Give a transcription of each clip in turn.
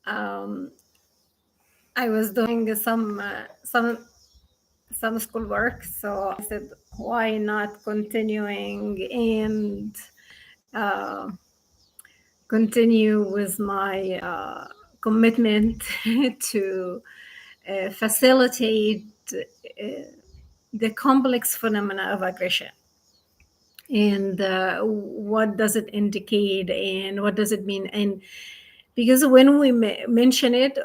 I was doing some schoolwork, so I said, why not continuing and uh, continue with my commitment to facilitate the complex phenomena of aggression, and what does it indicate and what does it mean. And because when we mention it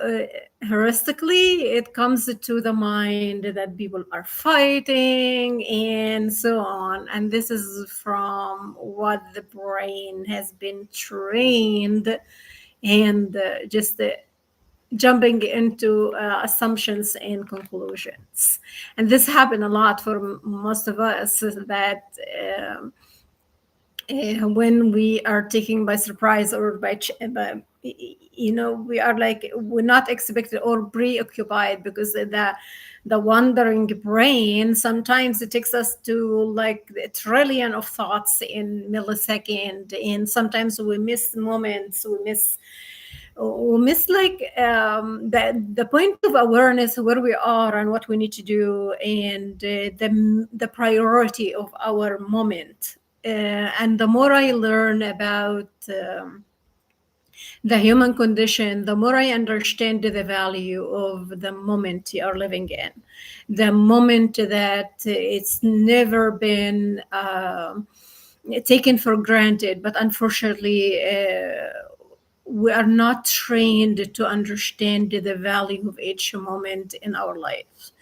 heuristically, it comes to the mind that people are fighting and so on, and this is from what the brain has been trained, and just jumping into assumptions and conclusions. And this happened a lot for most of us, that when we are taken by surprise or by we are like, we're not expected or preoccupied, because the wandering brain sometimes it takes us to like a trillion of thoughts in millisecond, and sometimes we miss moments, we miss like the point of awareness, where we are and what we need to do, and the priority of our moment. And the more I learn about the human condition, the more I understand the value of the moment you are living in, the moment that it's never been taken for granted, but unfortunately we are not trained to understand the value of each moment in our life.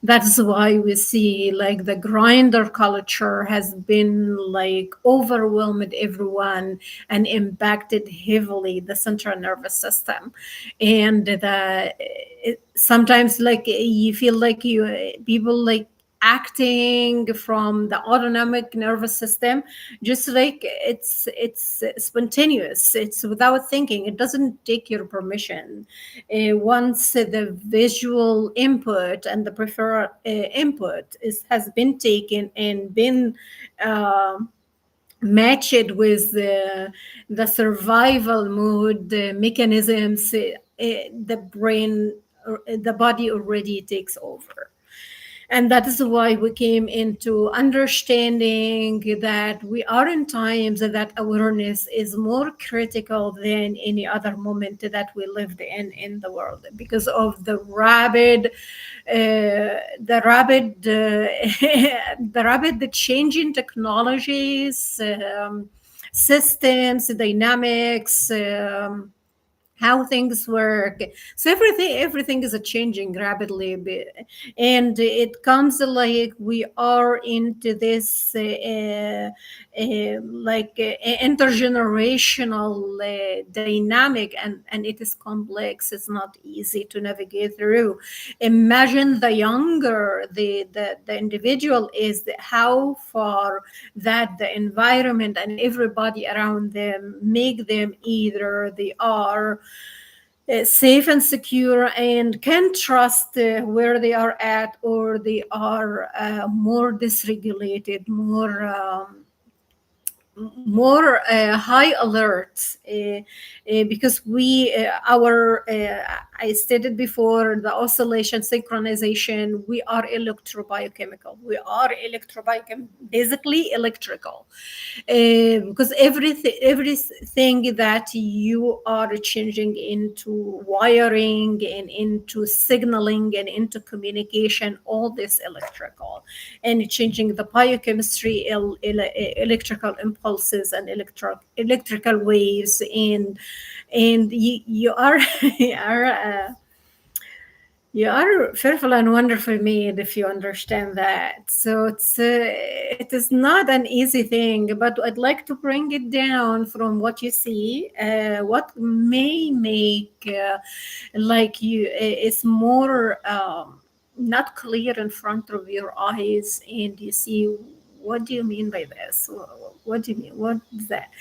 That's why we see like the grinder culture has been like overwhelmed everyone and impacted heavily the central nervous system. And sometimes like you feel like people like acting from the autonomic nervous system, just like it's spontaneous, it's without thinking, it doesn't take your permission. Once the visual input and the preferred input has been taken and been uh, matched with the survival mode mechanisms, the brain, the body already takes over. And that is why we came into understanding that we are in times that awareness is more critical than any other moment that we lived in the world, because of the rapid the rapid changing technologies, systems, dynamics, how things work. So everything is changing rapidly, and it comes like we are into this like intergenerational dynamic, and it is complex, it's not easy to navigate through. Imagine the younger the individual is, how far that the environment and everybody around them make them either they are safe and secure and can trust where they are at, or they are more dysregulated, more high alert, because we our I stated before, the oscillation synchronization, we are electrobiochemical, we are basically electrical, because everything that you are changing into wiring and into signaling and into communication, all this electrical, and changing the biochemistry, electrical impulses and electrical waves, and you are you are fearful and wonderful made, if you understand that. So it is not an easy thing, but I'd like to bring it down from what you see, what may make like you it's more not clear in front of your eyes, and you see, what do you mean by this? What do you mean? What is that?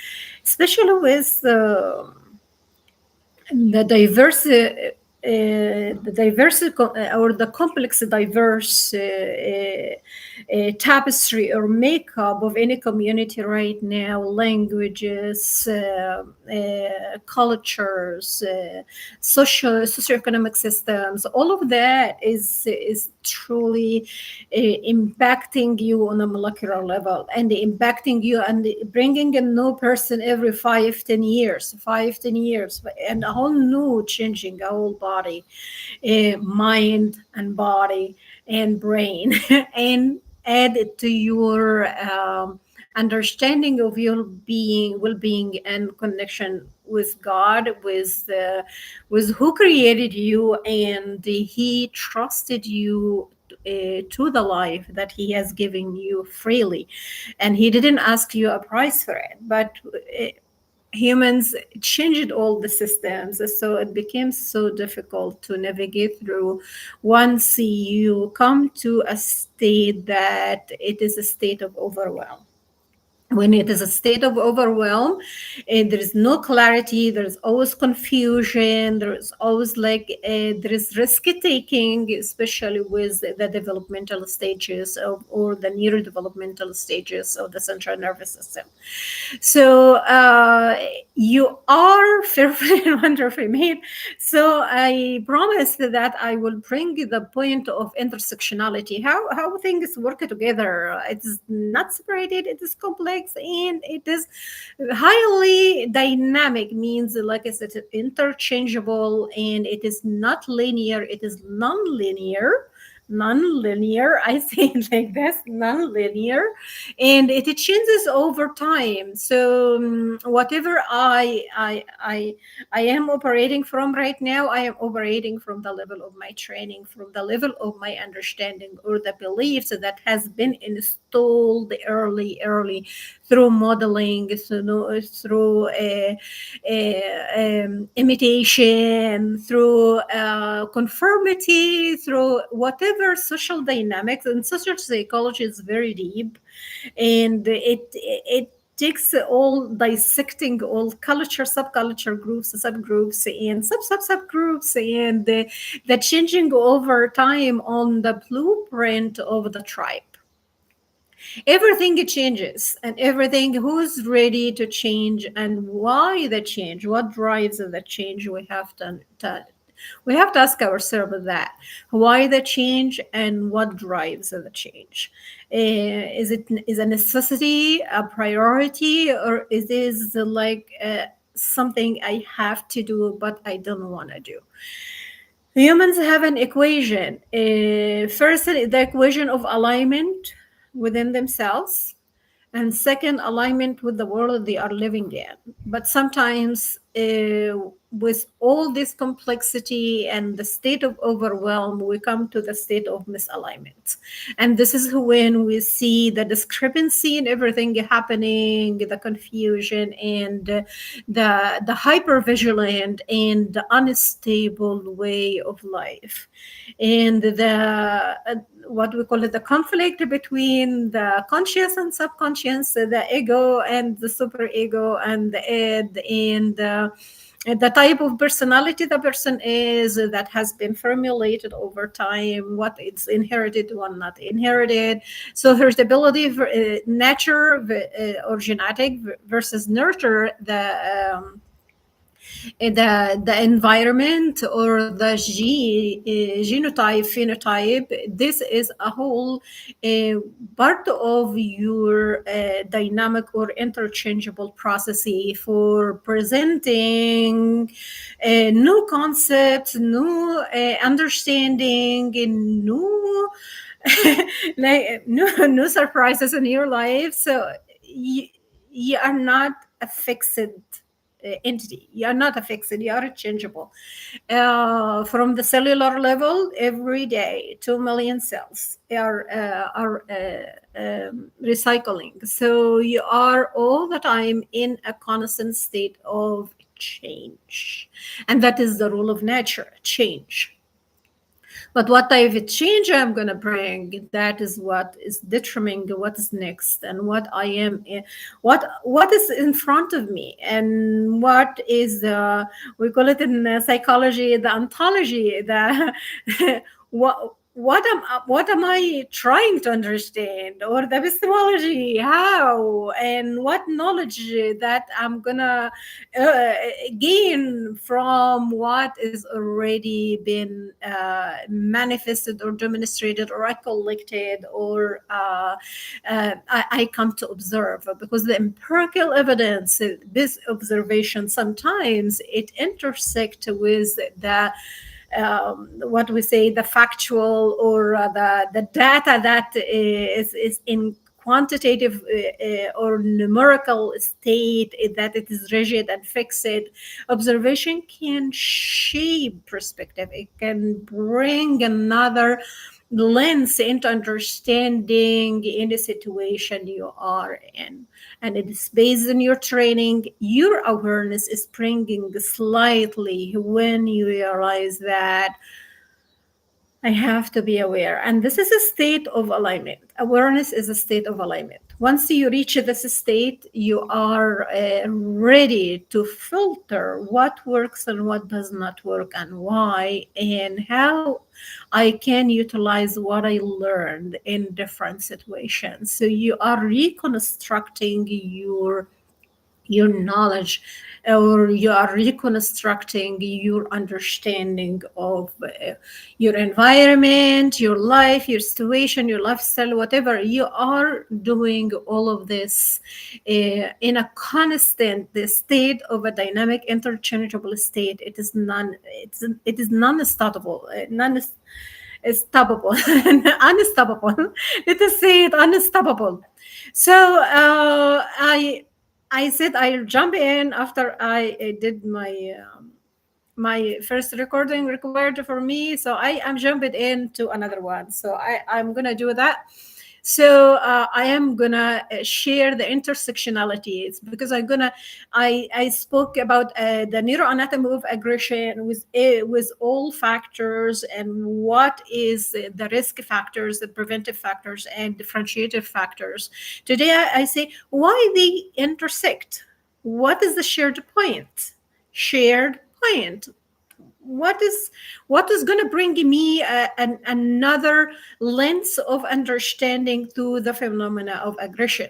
Especially with the diverse the diverse or the complex, diverse tapestry or makeup of any community right now, languages, cultures, socioeconomic systems, all of that is truly impacting you on a molecular level, and impacting you and bringing a new person every 5-10 years, 5-10 years, and a whole new changing a whole body, mind and body and brain and add it to your understanding of your being, well-being, and connection with God, with who created you, and He trusted you to the life that He has given you freely, and He didn't ask you a price for it. But humans changed all the systems, so it became so difficult to navigate through once you come to a state that it is a state of overwhelm. When it is a state of overwhelm, there is no clarity, there's always confusion, there's always there is risk taking, especially with the developmental stages or the neurodevelopmental stages of the central nervous system. So you are fearfully and wonderfully made. So I promise that I will bring the point of intersectionality, how things work together. It is not separated, it is complex, and it is highly dynamic, means, like I said, interchangeable, and it is not linear, it is non-linear. I say it like this, non-linear, and it changes over time. So whatever I am operating from right now, I am operating from the level of my training, from the level of my understanding, or the beliefs that has been installed early through modeling, through imitation, through conformity, through whatever social dynamics. And social psychology is very deep, and it takes all dissecting all culture, subculture groups, subgroups, and subgroups, and the changing over time on the blueprint of the tribe. Everything changes, and everything, who's ready to change and why the change, what drives the change. We have to ask ourselves that, why the change and what drives the change. Is a necessity, a priority, or is this something I have to do but I don't want to do? Humans have an equation. First, the equation of alignment within themselves, and second, alignment with the world they are living in. But sometimes, with all this complexity and the state of overwhelm, we come to the state of misalignment. And this is when we see the discrepancy in everything happening, the confusion, and the hypervigilant and the unstable way of life. And the what we call it, the conflict between the conscious and subconscious, the ego and the super ego, and the id, and the type of personality the person is, that has been formulated over time, what is inherited, what not inherited. So heritability, nature or genetic versus nurture, the environment, or the genotype, phenotype. This is a whole part of your dynamic or interchangeable process for presenting new concepts, new understanding, and new no surprises in your life. So you are not a fixed entity. You are not a fixed, you are changeable. From the cellular level, every day 2 million cells are recycling. So you are all the time in a constant state of change, and that is the rule of nature, change. But what type of change I'm going to bring, that is what is determining what is next and what I am in, what is in front of me, and what is the, we call it in psychology, the ontology, the what am I trying to understand, or the epistemology, how and what knowledge that I'm gonna uh, gain from what is already been manifested or demonstrated or recollected, or I come to observe, because the empirical evidence, this observation, sometimes it intersect with the what we say, the factual, or the data that is in quantitative or numerical state, that it is rigid and fixed. Observation can shape perspective, it can bring another lens into understanding any situation you are in, and it is based on your training. Your awareness is bringing slightly when you realize that I have to be aware. And this is a state of alignment. Awareness is a state of alignment. Once you reach this state, you are ready to filter what works and what does not work, and why, and how I can utilize what I learned in different situations. So you are reconstructing your knowledge, or you are reconstructing your understanding of your environment, your life, your situation, your lifestyle, whatever. You are doing all of this in a constant state of a dynamic interchangeable state. It is non-stoppable, stoppable, unstoppable. Let us say it, unstoppable. So I said I'll jump in after I did my first recording required for me. So I am jumping into another one. So I'm gonna do that. So I am gonna share the intersectionality. It's because I spoke about the neuroanatomy of aggression with all factors, and what is the risk factors, the preventive factors, and differentiative factors. Today I say why they intersect. What is the shared point? Shared point. What is going to bring me another lens of understanding to the phenomena of aggression?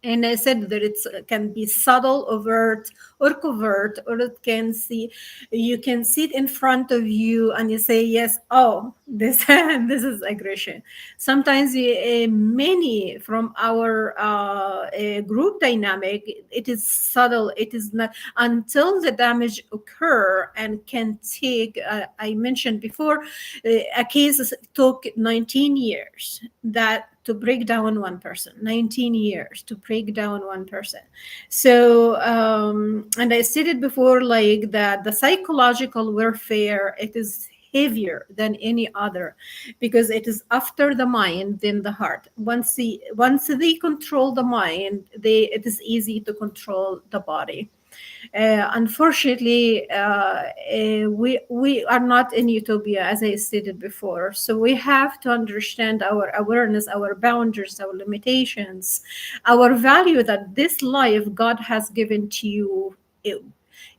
And I said that it can be subtle, overt, or covert, or it can see, you can see it in front of you and you say, yes, oh, this this is aggression. Sometimes many from our group dynamic, it is subtle, it is not until the damage occur, and can take, I mentioned before, a case took 19 years that to break down one person, 19 years to break down one person. So and I stated before, like that the psychological warfare, it is heavier than any other, because it is after the mind then the heart. Once they control the mind, it is easy to control the body. Unfortunately, we are not in utopia, as I stated before. So we have to understand our awareness, our boundaries, our limitations, our value, that this life God has given to you.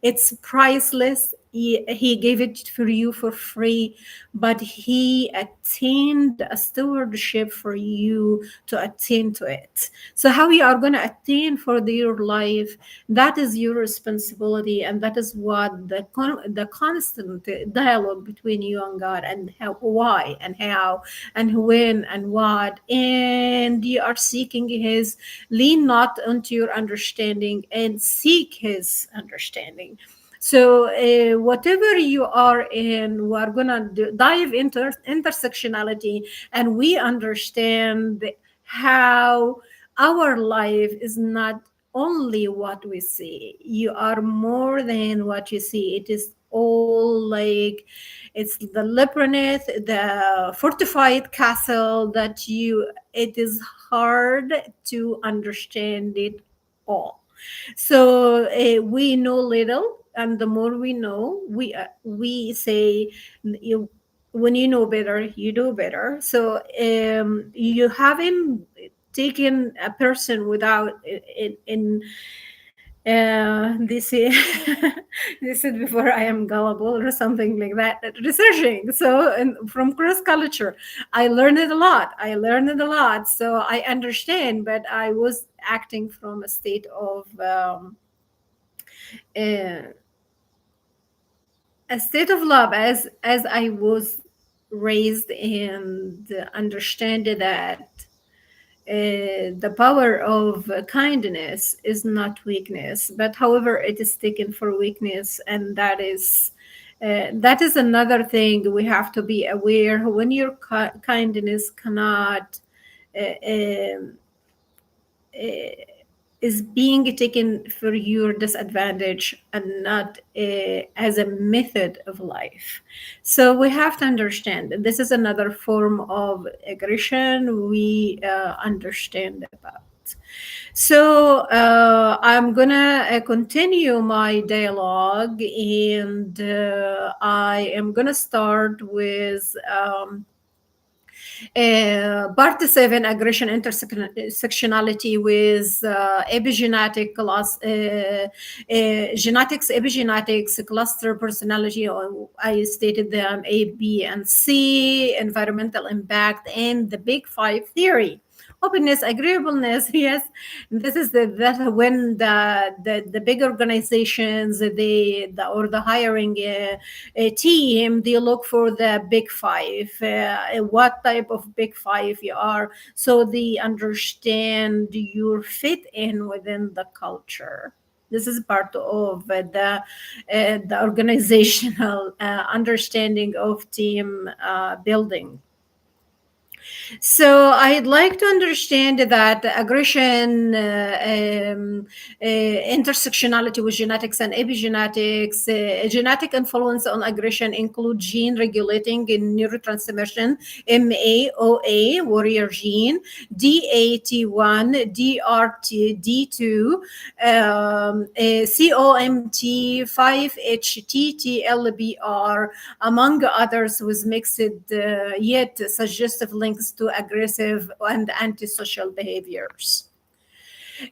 It's priceless. He gave it for you for free, but he attained a stewardship for you to attain to it. So how you are going to attain for your life, that is your responsibility, and that is what the constant dialogue between you and God, and how, why, and how, and when, and what, and you are seeking His. Lean not onto your understanding, and seek His understanding. So whatever you are in, we are gonna dive into intersectionality, and we understand how our life is not only what we see. You are more than what you see. It is all like, it's the labyrinth, the fortified castle that you, it is hard to understand it all. So we know little, and the more we know, we say, when you know better, you do better. So you haven't taken a person without in this this is before I am gullible or something like that. Researching, so and from cross culture, I learned a lot. So I understand, but I was acting from a state of uh, a state of love, as I was raised, and understand that the power of kindness is not weakness, but however it is taken for weakness, and that is another thing we have to be aware. When your kindness cannot uh, um, uh, is being taken for your disadvantage and not as a method of life. So we have to understand that this is another form of aggression we understand about. So I'm gonna continue my dialogue, and I am gonna start with part 7, aggression intersectionality, with epigenetic class, genetics, epigenetics, cluster personality. I stated them A, B, and C, environmental impact, and the big five theory. Openness, agreeableness, yes. This is that when the big organizations, or the hiring team, they look for the big five, what type of big five you are, so they understand your fit in within the culture. This is part of the organizational understanding of team building. So I'd like to understand that aggression, intersectionality with genetics and epigenetics. Genetic influence on aggression include gene regulating in neurotransmission, MAOA, warrior gene, DAT1, DRT2, COMT, 5-HTTLBR, among others, with mixed yet suggestive links to aggressive and antisocial behaviors.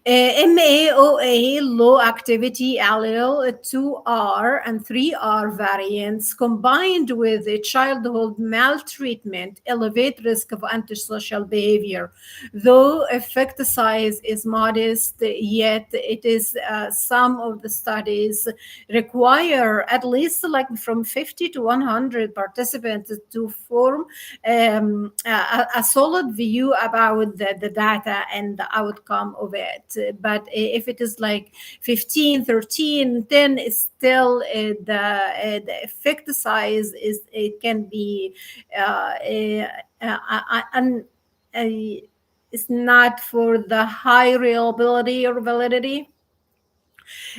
MAOA, low activity allele, 2R and 3R variants combined with a childhood maltreatment elevate risk of antisocial behavior. Though effect size is modest, yet it is some of the studies require at least like from 50 to 100 participants to form a solid view about the data and the outcome of it. But if it is like 15, 13, 10, it's still the effect size is, it can be it's not for the high reliability or validity.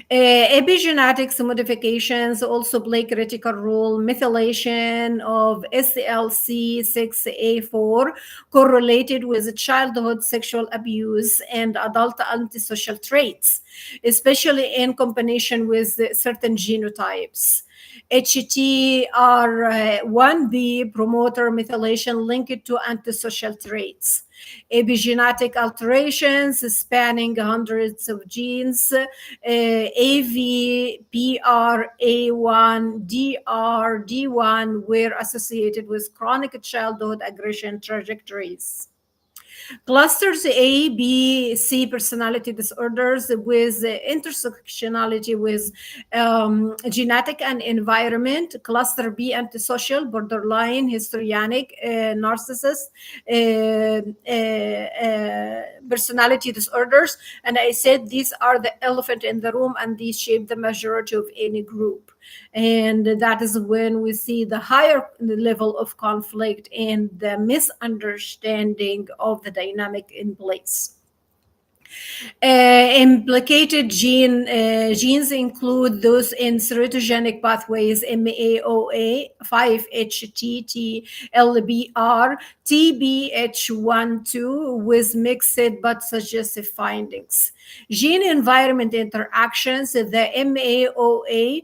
Epigenetics modifications also play critical role. Methylation of SLC6A4 correlated with childhood sexual abuse and adult antisocial traits, especially in combination with certain genotypes. HTR1B promoter methylation linked to antisocial traits. Epigenetic alterations spanning hundreds of genes, AVPRA1, DRD1, were associated with chronic childhood aggression trajectories. Clusters A, B, C personality disorders with intersectionality with genetic and environment. Cluster B, antisocial, borderline, histrionic, narcissist, personality disorders. And I said these are the elephant in the room, and these shape the majority of any group. And that is when we see the higher level of conflict and the misunderstanding of the dynamic in place. Implicated genes include those in serotogenic pathways, MAOA, 5-HTT-LBR, TBH1-2, with mixed but suggestive findings. Gene environment interactions, the MAOA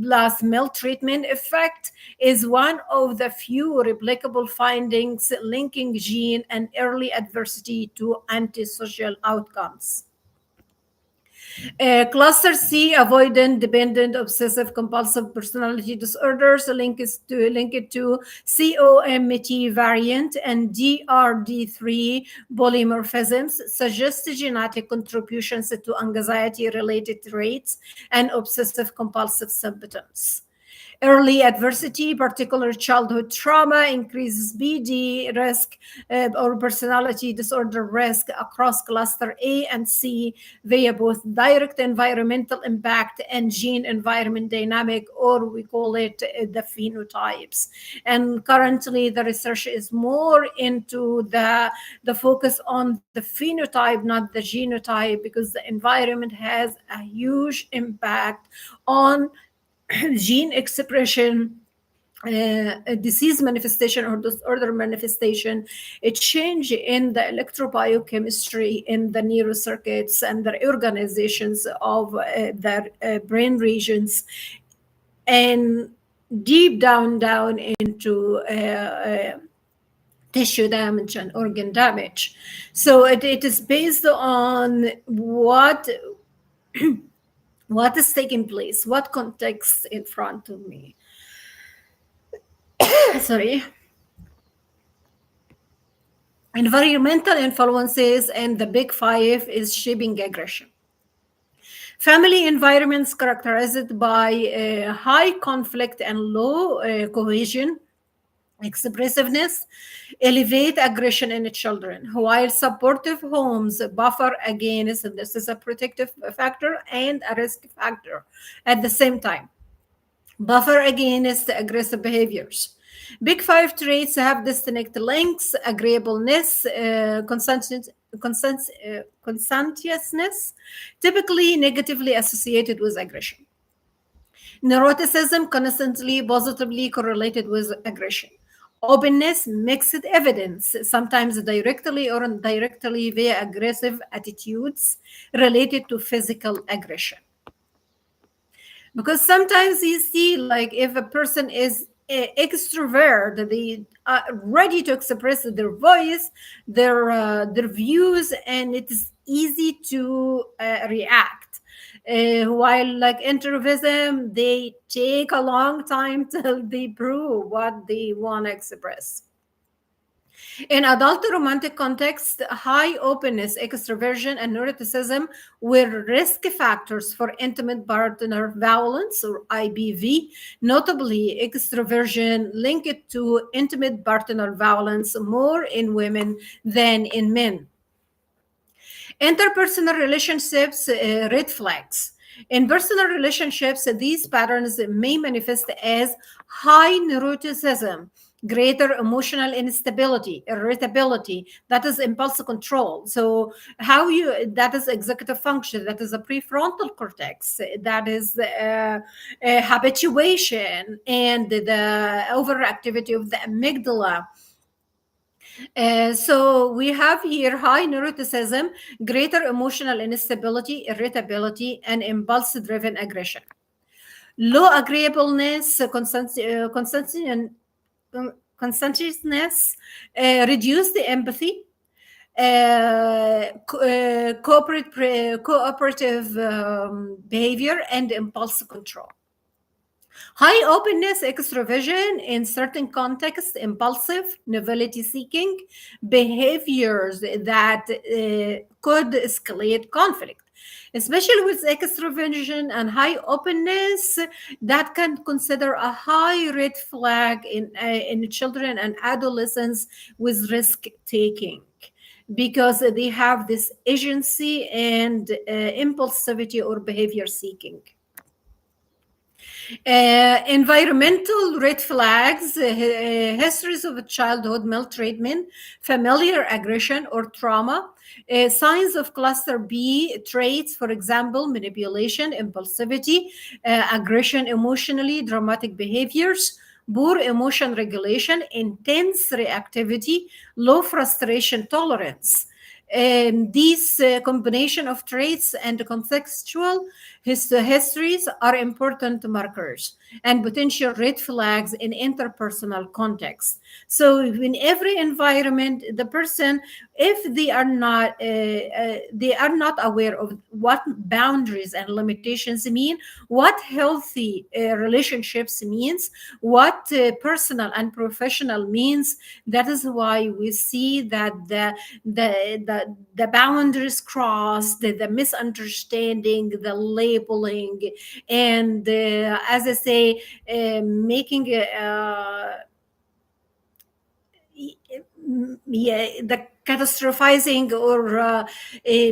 plus maltreatment effect is one of the few replicable findings linking gene and early adversity to antisocial outcomes. Cluster C, avoidant dependent obsessive compulsive personality disorders, link it to COMT variant and DRD3 polymorphisms, suggest genetic contributions to anxiety related traits and obsessive compulsive symptoms. Early adversity, particular childhood trauma, increases BD risk or personality disorder risk across cluster A and C via both direct environmental impact and gene environment dynamic, or we call it the phenotypes. And currently, the research is more into the focus on the phenotype, not the genotype, because the environment has a huge impact on gene expression, a disease manifestation or disorder manifestation, a change in the electrobiochemistry in the neurocircuits and the organizations of their brain regions, and deep down into tissue damage and organ damage. So it is based on what is taking place, what context in front of me. Sorry. Environmental influences and the big five is shaping aggression. Family environments characterized by high conflict and low cohesion, expressiveness, elevate aggression in children, while supportive homes buffer against, and this is a protective factor and a risk factor at the same time, buffer against aggressive behaviors. Big five traits have distinct links: agreeableness, conscientiousness, typically negatively associated with aggression. Neuroticism, constantly positively correlated with aggression. Openness, mixed evidence, sometimes directly or indirectly via aggressive attitudes related to physical aggression. Because sometimes you see, like, if a person is extrovert, they are ready to express their voice, their views, and it is easy to react. While like introvertism, they take a long time till they prove what they want to express. In adult romantic context, high openness, extroversion, and neuroticism were risk factors for intimate partner violence, or IBV. Notably, extroversion linked to intimate partner violence more in women than in men. Interpersonal relationships, red flags. In personal relationships, these patterns may manifest as high neuroticism, greater emotional instability, irritability, that is impulse control. So that is executive function, that is a prefrontal cortex, that is habituation and the overactivity of the amygdala. So we have here high neuroticism, greater emotional instability, irritability, and impulse-driven aggression. Low agreeableness, conscientiousness, reduced empathy, cooperative behavior, and impulse control. High openness, extroversion in certain contexts, impulsive, novelty seeking behaviors that could escalate conflict, especially with extroversion and high openness. That can consider a high red flag in children and adolescents with risk taking, because they have this agency and impulsivity or behavior seeking. Environmental red flags, histories of childhood maltreatment, familiar aggression or trauma, signs of cluster B traits, for example, manipulation, impulsivity, aggression emotionally, dramatic behaviors, poor emotion regulation, intense reactivity, low frustration tolerance. These combination of traits and contextual Histories are important markers and potential red flags in interpersonal context. So, in every environment, the person, if they are not aware of what boundaries and limitations mean, what healthy relationships means, what personal and professional means. That is why we see that the boundaries crossed, the misunderstanding, the labeling, and as I say, making yeah, the catastrophizing or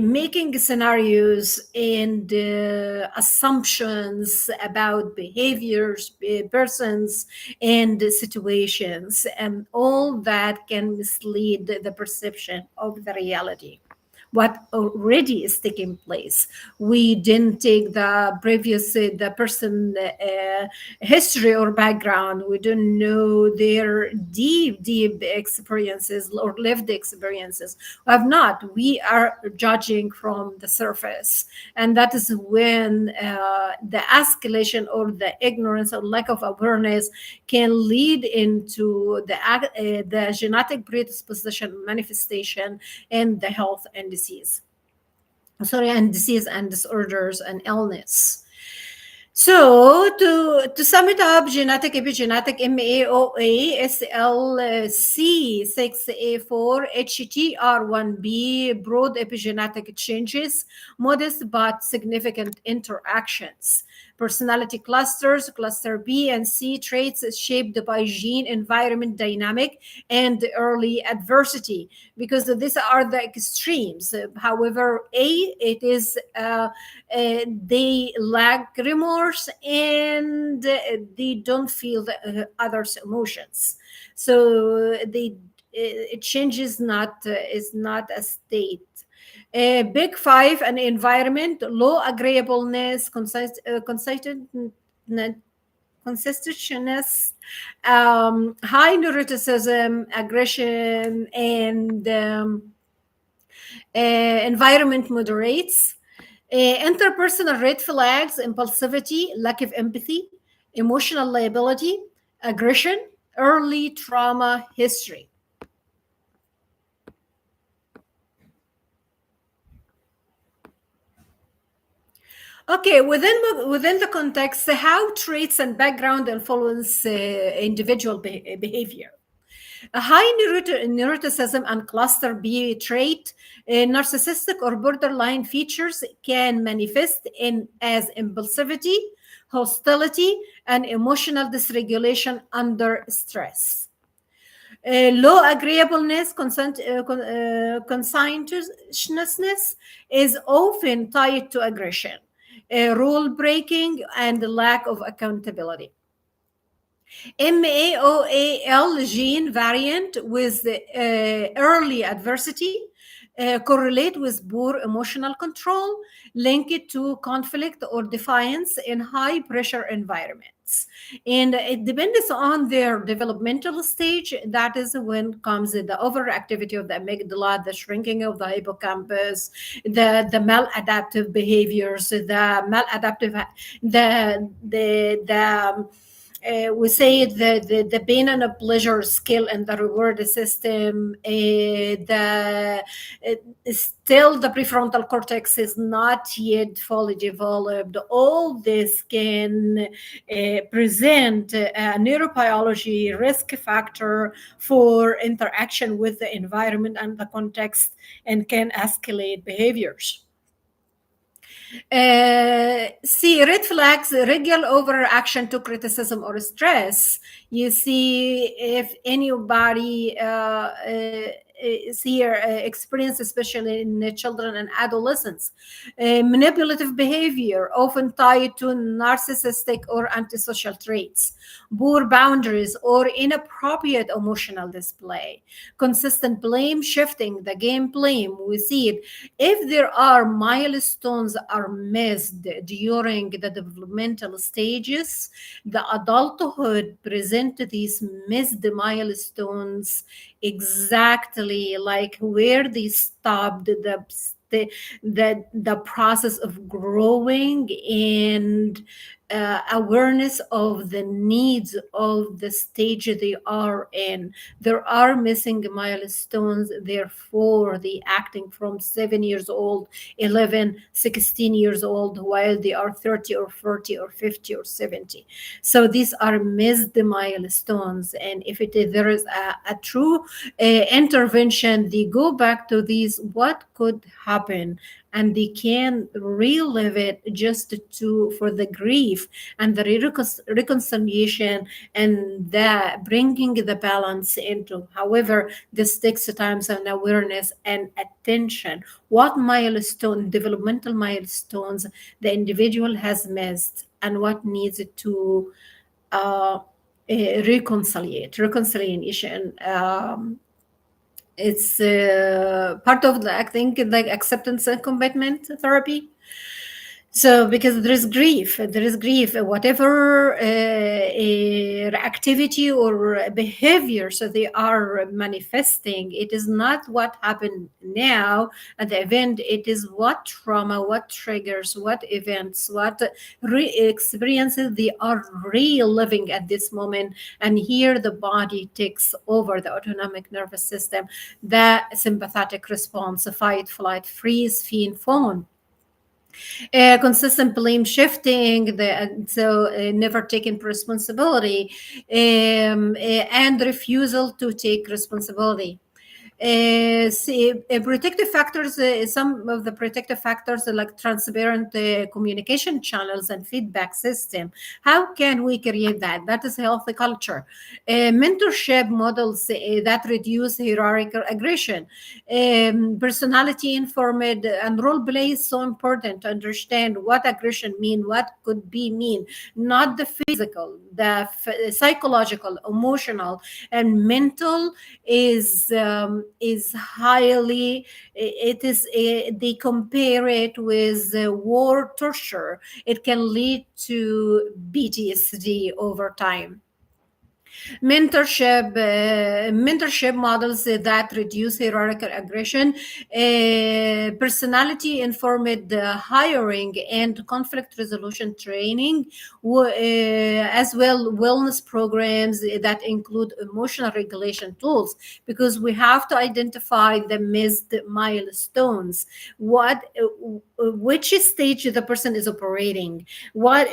making scenarios and assumptions about behaviors, persons, and situations, and all that can mislead the perception of the reality, what already is taking place. We didn't take the previous the person history or background. We don't know their deep experiences or lived experiences. We have not. We are judging from the surface, and that is when the escalation or the ignorance or lack of awareness can lead into the genetic predisposition manifestation and the health and disease. Sorry, and disease and disorders and illness. So to sum it up, genetic epigenetic MAOA SLC6A4 HTR1B broad epigenetic changes, modest but significant interactions. Personality clusters, cluster B and C traits shaped by gene environment dynamic and early adversity, because these are the extremes. However, it is they lack remorse and they don't feel the others' emotions. So it changes not is not a state. Big five, an environment, low agreeableness, consistentness, high neuroticism, aggression, and environment moderates. Interpersonal red flags, impulsivity, lack of empathy, emotional liability, aggression, early trauma history. Okay, within the context, how traits and background influence individual behavior. A high neuroticism and cluster B trait, narcissistic or borderline features can manifest in as impulsivity, hostility, and emotional dysregulation under stress. Low agreeableness, conscientiousness is often tied to aggression, rule breaking, and lack of accountability. MAOAL gene variant with the early adversity correlate with poor emotional control, link it to conflict or defiance in high pressure environments. And it depends on their developmental stage. That is when comes the overactivity of the amygdala, the shrinking of the hippocampus, the maladaptive behaviors, the maladaptive, the we say the pain and the pleasure skill and the reward system, still the prefrontal cortex is not yet fully developed. All this can present a neurobiology risk factor for interaction with the environment and the context, and can escalate behaviors. See, red flags, regular overaction to criticism or stress. You see, if anybody see experience, especially in children and adolescents, manipulative behavior, often tied to narcissistic or antisocial traits, poor boundaries or inappropriate emotional display, consistent blame shifting, the game blame. We see it if there are milestones are missed during the developmental stages. The adulthood present these missed milestones exactly like where they stopped the the process of growing and awareness of the needs of the stage they are in. There are missing milestones, therefore they acting from 7 years old, 11, 16 years old, while they are 30 or 40 or 50 or 70. So these are missed milestones. And if there is a true intervention, they go back to these, what could happen, and they can relive it just to for the grief and the reconciliation and the bringing the balance into. However, this takes time and awareness and attention. What milestone, developmental milestones, the individual has missed, and what needs to reconciliation. It's part of the, I think, like acceptance and commitment therapy. So because there is grief, whatever activity or behavior, so they are manifesting, it is not what happened now at the event, it is what trauma, what triggers, what events, what experiences they are reliving at this moment. And here the body takes over the autonomic nervous system, the sympathetic response, fight, flight, freeze, feed, fawn. Consistent blame shifting, never taking responsibility, and refusal to take responsibility. Protective factors, some of the protective factors are like transparent communication channels and feedback system. How can we create that? That is healthy culture. Mentorship models that reduce hierarchical aggression. Personality informed and role play is so important to understand what aggression mean, what could be mean, not the physical, the psychological, emotional, and mental is highly, it is they compare it with war torture. It can lead to PTSD over time. Mentorship models that reduce hierarchical aggression, personality informed hiring and conflict resolution training, as well wellness programs that include emotional regulation tools, because we have to identify the missed milestones, what which stage the person is operating, what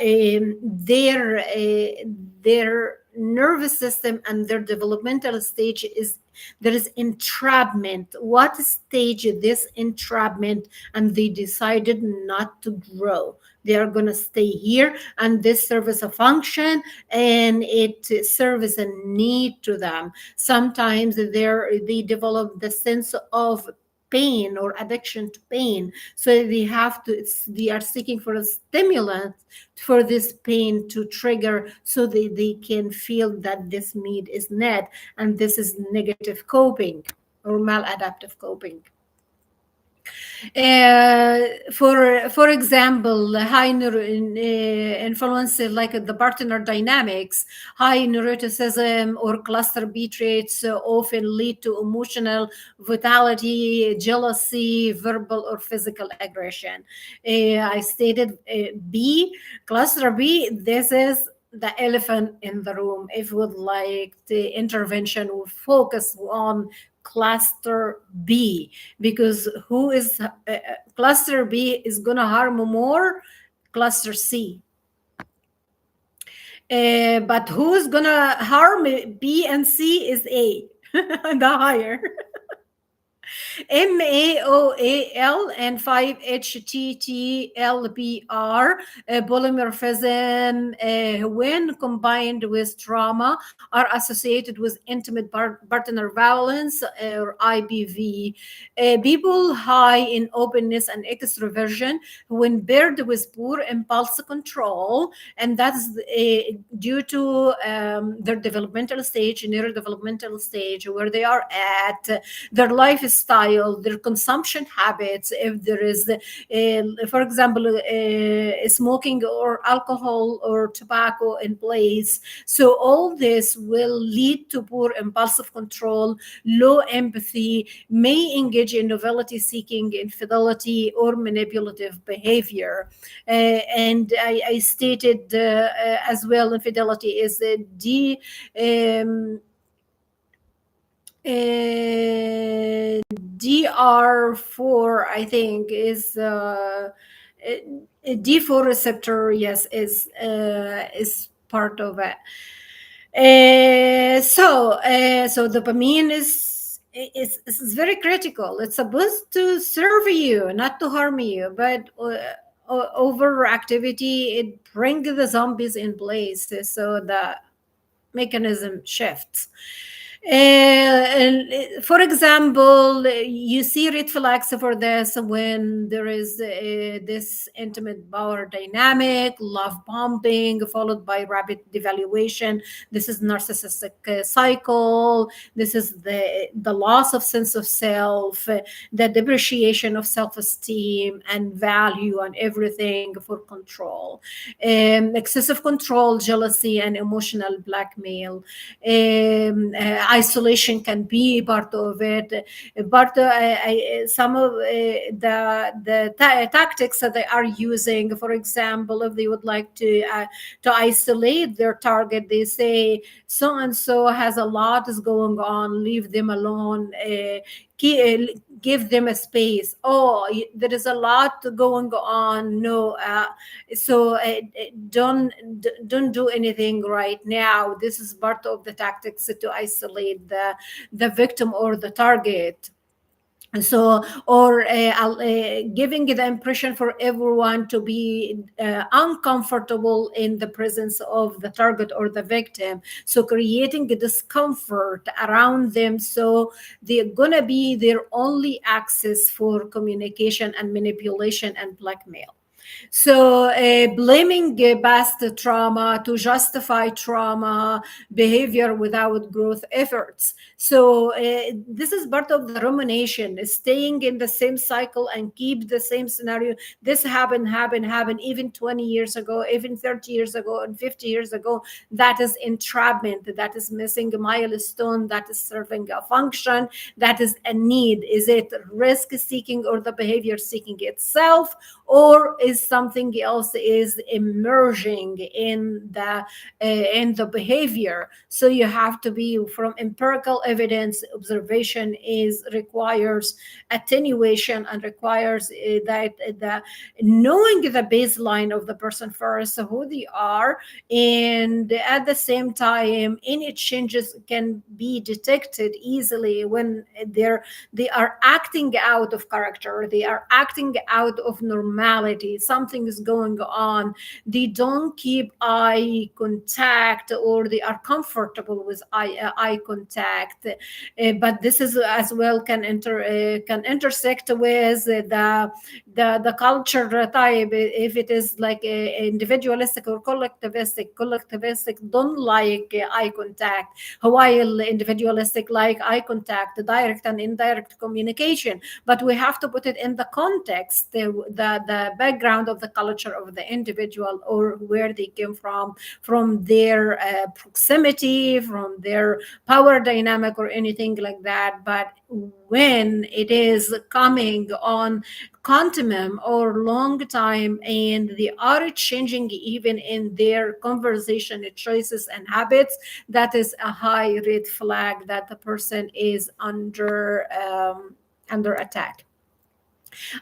their nervous system and their developmental stage is. There is entrapment, what stage this entrapment, and they decided not to grow. They are going to stay here, and this serves a function, and it serves a need to them. Sometimes they develop the sense of pain or addiction to pain, so they are seeking for a stimulant for this pain to trigger, so they can feel that this need is met, and this is negative coping or maladaptive coping. For example, high influence like the partner dynamics, high neuroticism or cluster B traits often lead to emotional vitality, jealousy, verbal or physical aggression. I stated B, cluster B. This is the elephant in the room. If we would like the intervention, will focus on cluster B, because who is cluster B is going to harm more cluster C. But who's going to harm B and C is A, the higher. MAOAL and 5-HTTLBR polymorphism, when combined with trauma, are associated with intimate partner violence or IPV. People high in openness and extroversion, when paired with poor impulse control, and that's due to their developmental stage, neurodevelopmental stage, where they are at, their lifestyle, lifestyle, their consumption habits, if there is, for example, smoking or alcohol or tobacco in place. So all this will lead to poor impulsive control, low empathy, may engage in novelty seeking, infidelity, or manipulative behavior. And I stated as well, infidelity is um, uh, DR4, I think, is D4 receptor. Yes, is part of it. So dopamine is very critical. It's supposed to serve you, not to harm you, but overactivity, it brings the zombies in place. So the mechanism shifts. For example, you see red flags for this when there is this intimate power dynamic, love bombing, followed by rapid devaluation. This is narcissistic cycle. This is the loss of sense of self, the depreciation of self-esteem and value and everything for control, excessive control, jealousy, and emotional blackmail. Isolation can be part of it. But some of the tactics that they are using, for example, if they would like to isolate their target, they say so and so has a lot is going on, leave them alone. Give them a space. Oh, there is a lot going on. No, so don't do anything right now. This is part of the tactics to isolate the victim or the target. So, or giving the impression for everyone to be uncomfortable in the presence of the target or the victim, so creating a discomfort around them, so they're gonna be their only access for communication and manipulation and blackmail. So, blaming past trauma to justify trauma behavior without growth efforts. So, this is part of the rumination, staying in the same cycle and keep the same scenario. This happened, even 20 years ago, even 30 years ago, and 50 years ago. That is entrapment. That is missing a milestone. That is serving a function. That is a need. Is it risk seeking or the behavior seeking itself? Or is something else is emerging in the behavior? So you have to be from empirical evidence. Observation is requires attenuation and requires that the knowing the baseline of the person first, who they are, and at the same time any changes can be detected easily when they are acting out of character, they are acting out of normality, something is going on, they don't keep eye contact, or they are comfortable with eye contact. But this is as well can intersect with the culture type. If it is like individualistic or collectivistic don't like eye contact, while individualistic like eye contact, direct and indirect communication. But we have to put it in the context, the background of the culture of the individual, or where they came from their proximity, from their power dynamic, or anything like that. But when it is coming on continuum or long time, and they are changing even in their conversation choices and habits, that is a high red flag that the person is under attack.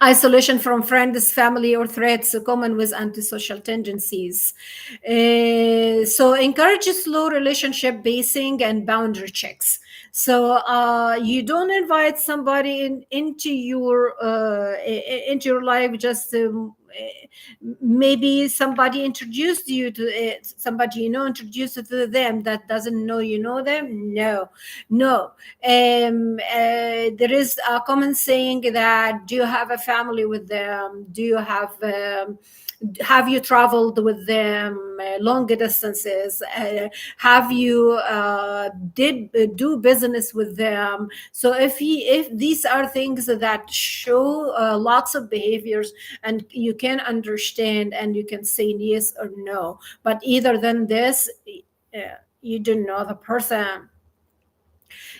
Isolation from friends, family, or threats common with antisocial tendencies. So encourage slow relationship basing and boundary checks. So you don't invite somebody into your life just maybe somebody introduced you to it, somebody introduced you to them that doesn't know you know them. No, no. There is a common saying that, do you have a family with them? Do you have you traveled with them long distances? Have you did do business with them? So if these are things that show lots of behaviors, and you can understand and you can say yes or no, but either than this, you don't know the person.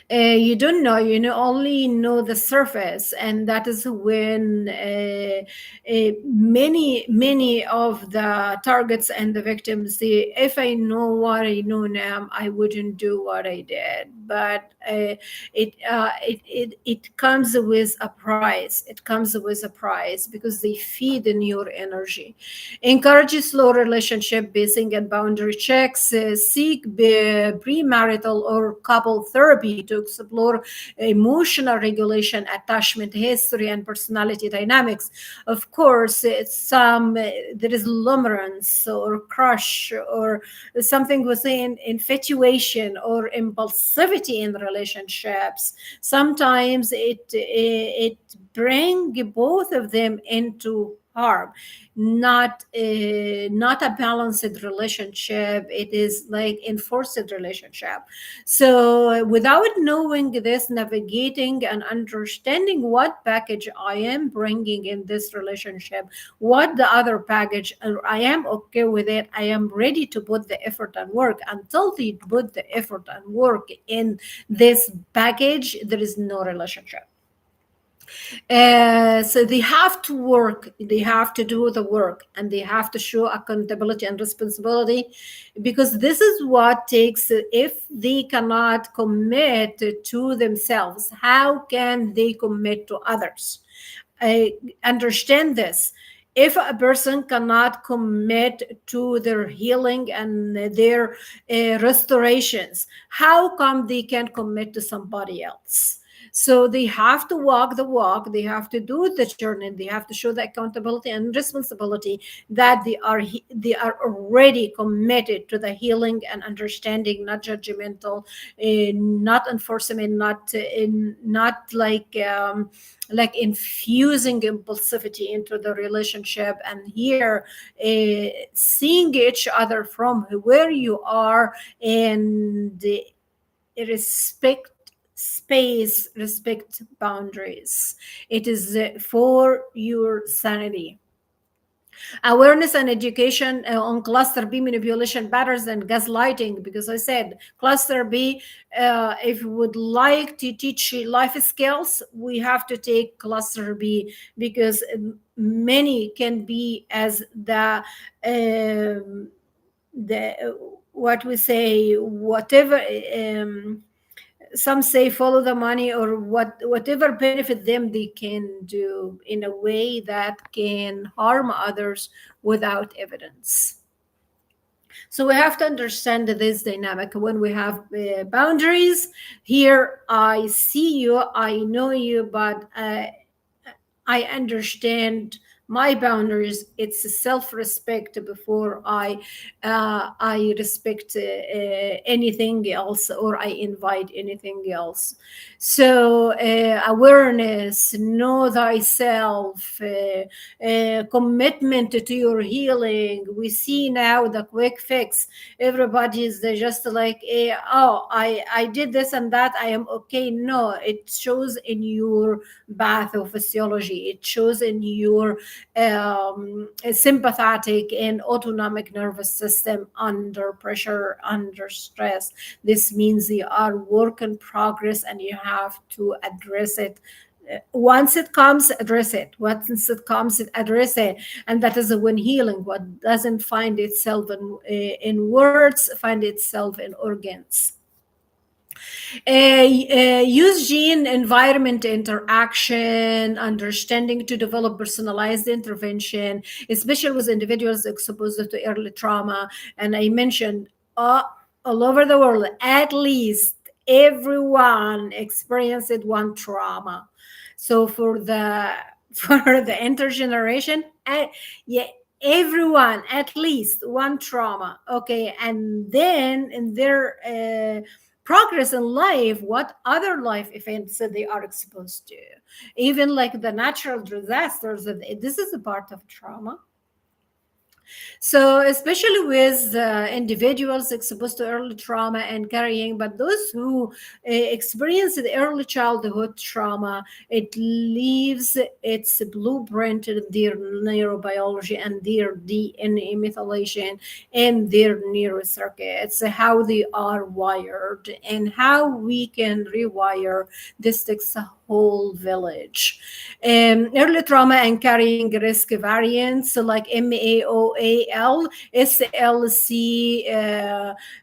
You don't know, only know the surface, and that is when many of the targets and the victims say, if I know what I know now, I wouldn't do what I did. But it comes with a price. It comes with a price, because they feed in your energy. Encourage slow relationship basing and boundary checks. Seek premarital or couple therapy to explore emotional regulation, attachment history, and personality dynamics. Of course, it's there is limerence or crush or something within infatuation or impulsivity in relationships. Sometimes it bring both of them into harm, not a balanced relationship. It is like enforced relationship. So without knowing this, navigating and understanding what package I am bringing in this relationship, what the other package, I am okay with it, I am ready to put the effort and work. Until they put the effort and work in this package, there is no relationship. So they have to work, they have to do the work, and they have to show accountability and responsibility, because this is what takes. If they cannot commit to themselves, how can they commit to others? I understand this. If a person cannot commit to their healing and their restorations, how come they can commit to somebody else? So they have to walk the walk, they have to do the journey, they have to show the accountability and responsibility that they are already committed to the healing and understanding, not judgmental, not enforcement, not like infusing impulsivity into the relationship. And here, seeing each other from where you are, and respect space, respect boundaries. It is for your sanity. Awareness and education on cluster B manipulation patterns and gaslighting, because I said cluster B, if we would like to teach life skills, we have to take cluster B, because many can be as the what we say, whatever, some say follow the money, or whatever benefit them, they can do in a way that can harm others without evidence. So we have to understand this dynamic. When we have boundaries, here I see you, I know you, but I understand my boundaries. It's self-respect before I respect anything else, or I invite anything else. So awareness, know thyself, commitment to your healing. We see now the quick fix. Everybody is just like, oh, I did this and that, I am okay. No, it shows in your pathophysiology. It shows in your sympathetic and autonomic nervous system under pressure, under stress. This means they are work in progress, and you have to address it. Once it comes, address it. Once it comes, address it. And that is when healing. What doesn't find itself in words, find itself in organs. Use gene environment interaction understanding to develop personalized intervention, especially with individuals exposed to early trauma. And I mentioned all over the world, at least everyone experienced one trauma. So for the intergeneration. Yeah, everyone at least one trauma. Okay, and then in their progress in life, what other life events that they are exposed to, even like the natural disasters, this is a part of trauma. So, especially with individuals exposed to early trauma and carrying, but those who experience the early childhood trauma, it leaves its blueprint in their neurobiology and their DNA methylation and their neurocircuits, how they are wired, and how we can rewire. This takes a whole village. Early trauma and carrying risk variants like MAOAL, SLC,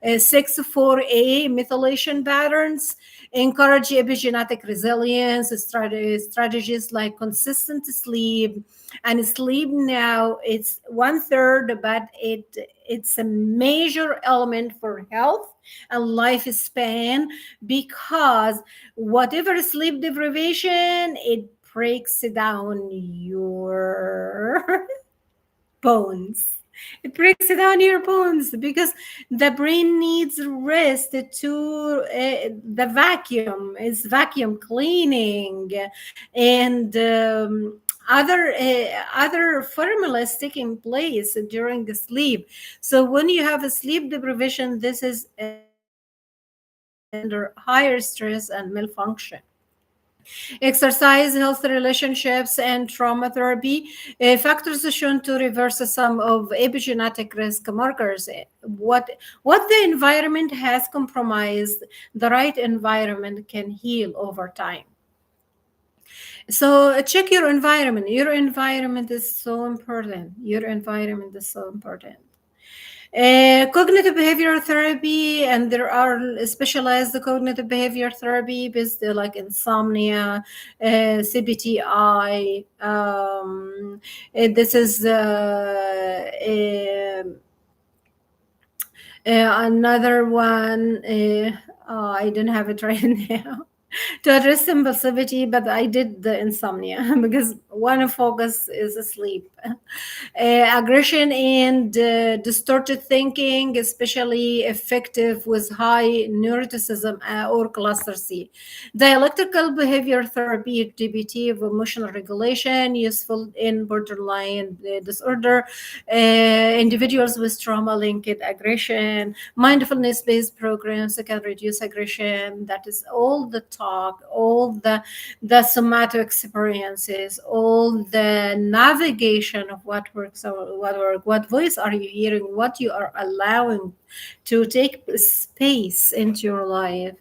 64A methylation patterns encourage epigenetic resilience, strategies like consistent sleep. And sleep now, it's one third, but it's a major element for health and lifespan, because whatever sleep deprivation, it breaks down your bones. It breaks down your bones because the brain needs rest to the vacuum is vacuum cleaning, and other formulas taking place during the sleep. So when you have a sleep deprivation, this is under higher stress and malfunction. Exercise, health relationships, and trauma therapy factors are shown to reverse some of epigenetic risk markers. What the environment has compromised, the right environment can heal over time. So check your environment. Your environment is so important. Your environment is so important. Cognitive behavior therapy, and there are specialized cognitive behavior therapy based like insomnia, CBTI. This is another one. I don't have it right now to address impulsivity, but I did the insomnia because one focus is asleep. Aggression and distorted thinking, especially effective with high neuroticism or cluster C. Dialectical behavior therapy, DBT, of emotional regulation, useful in borderline disorder, individuals with trauma-linked aggression, mindfulness-based programs that can reduce aggression. That is all the talk, all the somatic experiences, all the navigation of what works or what voice are you hearing, what you are allowing to take space into your life.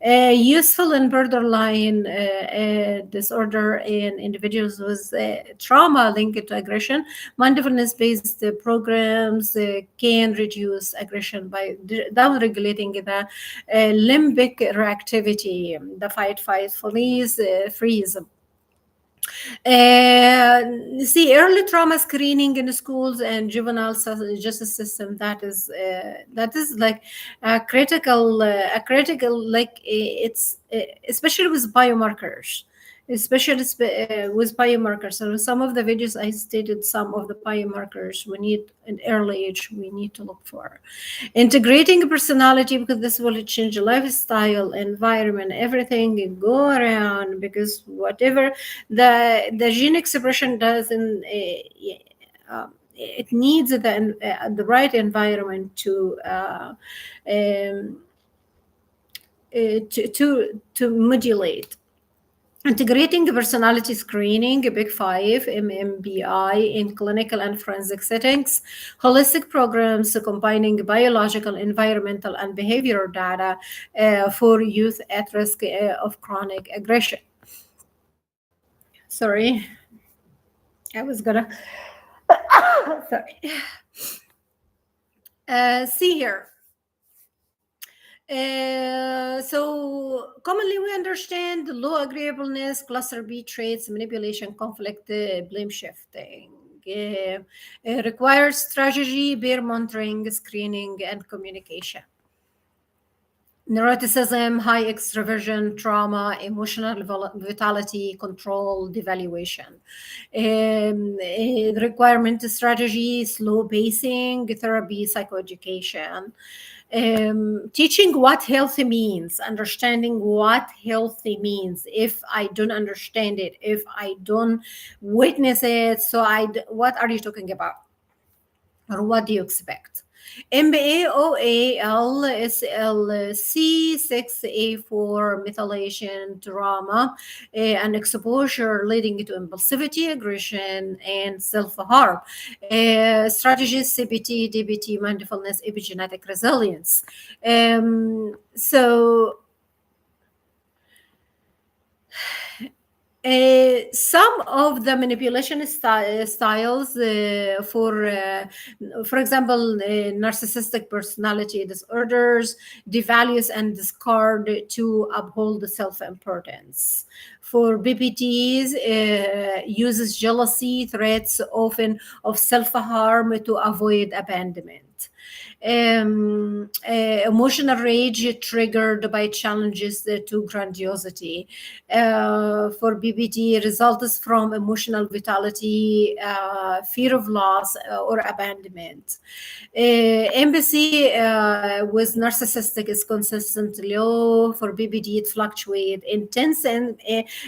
Useful in borderline disorder in individuals with trauma linked to aggression. Mindfulness-based programs can reduce aggression by down-regulating the limbic reactivity, the fight, freeze. See, early trauma screening in schools and juvenile justice system, that is like a critical like it's especially with biomarkers, especially with biomarkers. So some of the videos I stated some of the biomarkers we need in early age we need to look for. Integrating personality, because this will change lifestyle, environment, everything go around, because whatever the gene expression doesn't it needs the right environment um, to modulate. Integrating personality screening, Big Five, MMBI, in clinical and forensic settings, holistic programs combining biological, environmental, and behavioral data for youth at risk of chronic aggression. Sorry, I was gonna. Sorry. See here. So commonly we understand low agreeableness, cluster B traits, manipulation, conflict, blame shifting. Requires strategy, peer monitoring, screening, and communication. neuroticism, high extroversion, trauma, emotional vitality, control, devaluation. Requirement strategy, slow pacing, therapy, psychoeducation. Teaching what healthy means, understanding what healthy means. If I don't understand it, if I don't witness it, so what are you talking about? Or what do you expect? MBA-OAL SLC6A4 methylation trauma and exposure leading to impulsivity, aggression, and self-harm. Strategies CBT, DBT, mindfulness, epigenetic resilience. So some of the manipulation styles for example, narcissistic personality disorders devalues and discard to uphold the self-importance. For BPTs, uses jealousy, threats, often of self-harm to avoid abandonment. Emotional rage triggered by challenges to grandiosity. For BBT, results from emotional vitality, fear of loss, or abandonment. Empathy with narcissistic is consistently low. For BBD, it fluctuates. Intense and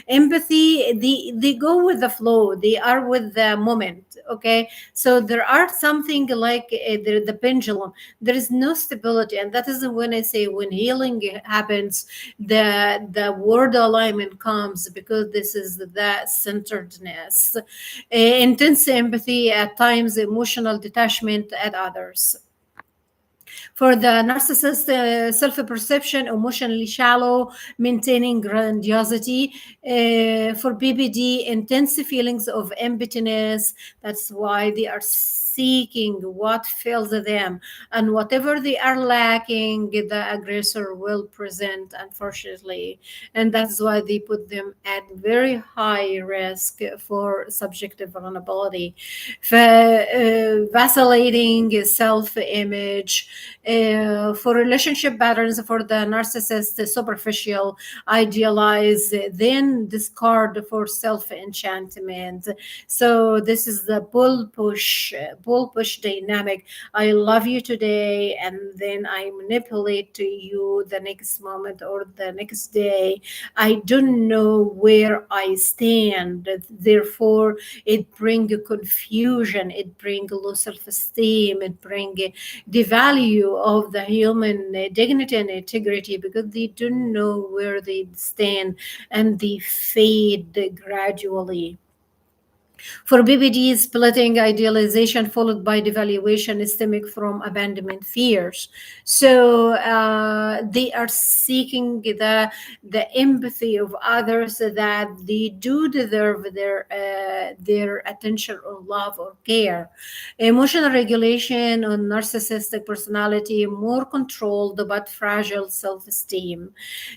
empathy, they go with the flow. They are with the moment. Okay, so there are something like the pendulum. There is no stability, and that is when I say when healing happens, the word alignment comes, because this is the centeredness. Intense empathy at times, emotional detachment at others. For the narcissist, self-perception, emotionally shallow, maintaining grandiosity. For BBD, intense feelings of emptiness. That's why they are seeking what fills them, and whatever they are lacking, the aggressor will present, unfortunately, and that's why they put them at very high risk for subjective vulnerability. Vacillating self-image. For relationship patterns, for the narcissist, superficial, idealize, then discard for self-enchantment. So this is the pull push dynamic. I love you today, and then I manipulate to you the next moment or the next day. I don't know where I stand. Therefore, it brings confusion, it brings low self-esteem, it brings the value of the human dignity and integrity, because they don't know where they stand, and they fade gradually. For BBD, splitting idealization followed by devaluation is stemming from abandonment fears. So they are seeking the empathy of others, that they do deserve their attention or love or care. Emotional regulation on narcissistic personality, more controlled but fragile self-esteem.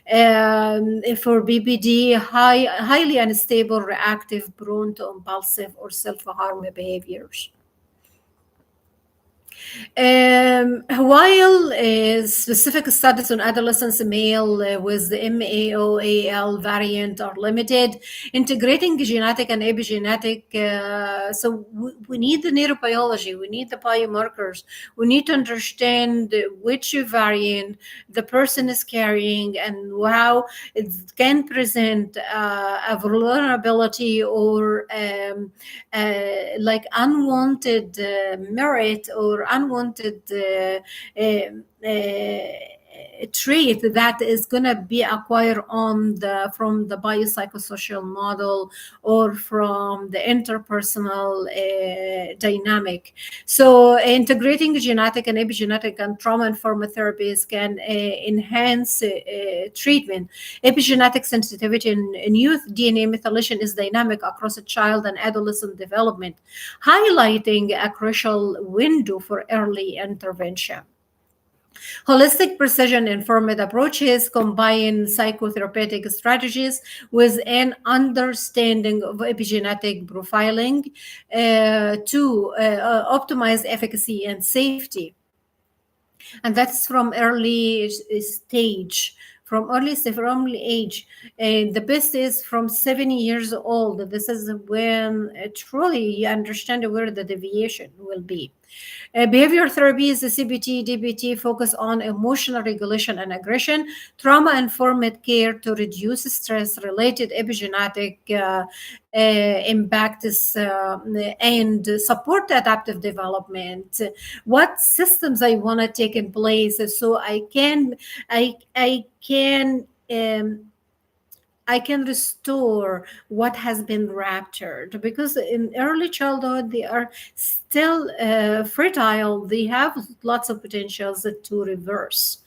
For BPD, highly unstable, reactive, prone to impulsive or self-harm behaviors. While specific studies on adolescents male with the MAOAL variant are limited, integrating genetic and epigenetic, so we need the neurobiology, we need the biomarkers, we need to understand which variant the person is carrying and how it can present a vulnerability or like unwanted merit or unwanted trait that is going to be acquired from the biopsychosocial model or from the interpersonal dynamic. So integrating genetic and epigenetic and trauma-informed therapies can enhance treatment. Epigenetic sensitivity in youth DNA methylation is dynamic across a child and adolescent development, highlighting a crucial window for early intervention. Holistic precision informed approaches combine psychotherapeutic strategies with an understanding of epigenetic profiling to optimize efficacy and safety. and that's from early stage, from early age. The best is from 7 years old. This is when truly you understand where the deviation will be. Behavior therapy is the CBT, DBT focus on emotional regulation and aggression, trauma-informed care to reduce stress-related epigenetic impacts and support adaptive development. What systems I want to take in place so I can restore what has been ruptured, because in early childhood they are still fertile. They have lots of potentials to reverse.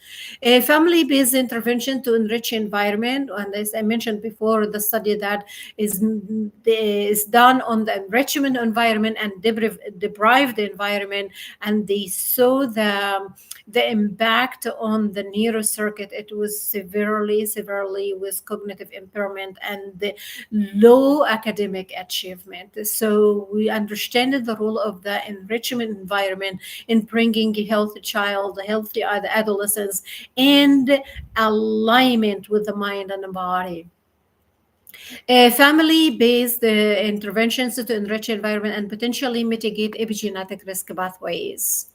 A family-based intervention to enrich environment, and as I mentioned before, the study that is done on the enrichment environment and deprived environment, and they saw the impact on the neurocircuit. It was severely with cognitive impairment and the low academic achievement. So we understand the role of the enrichment environment in bringing a healthy child, healthy adolescents, and alignment with the mind and the body. Family-based interventions to enrich environment and potentially mitigate epigenetic risk pathways.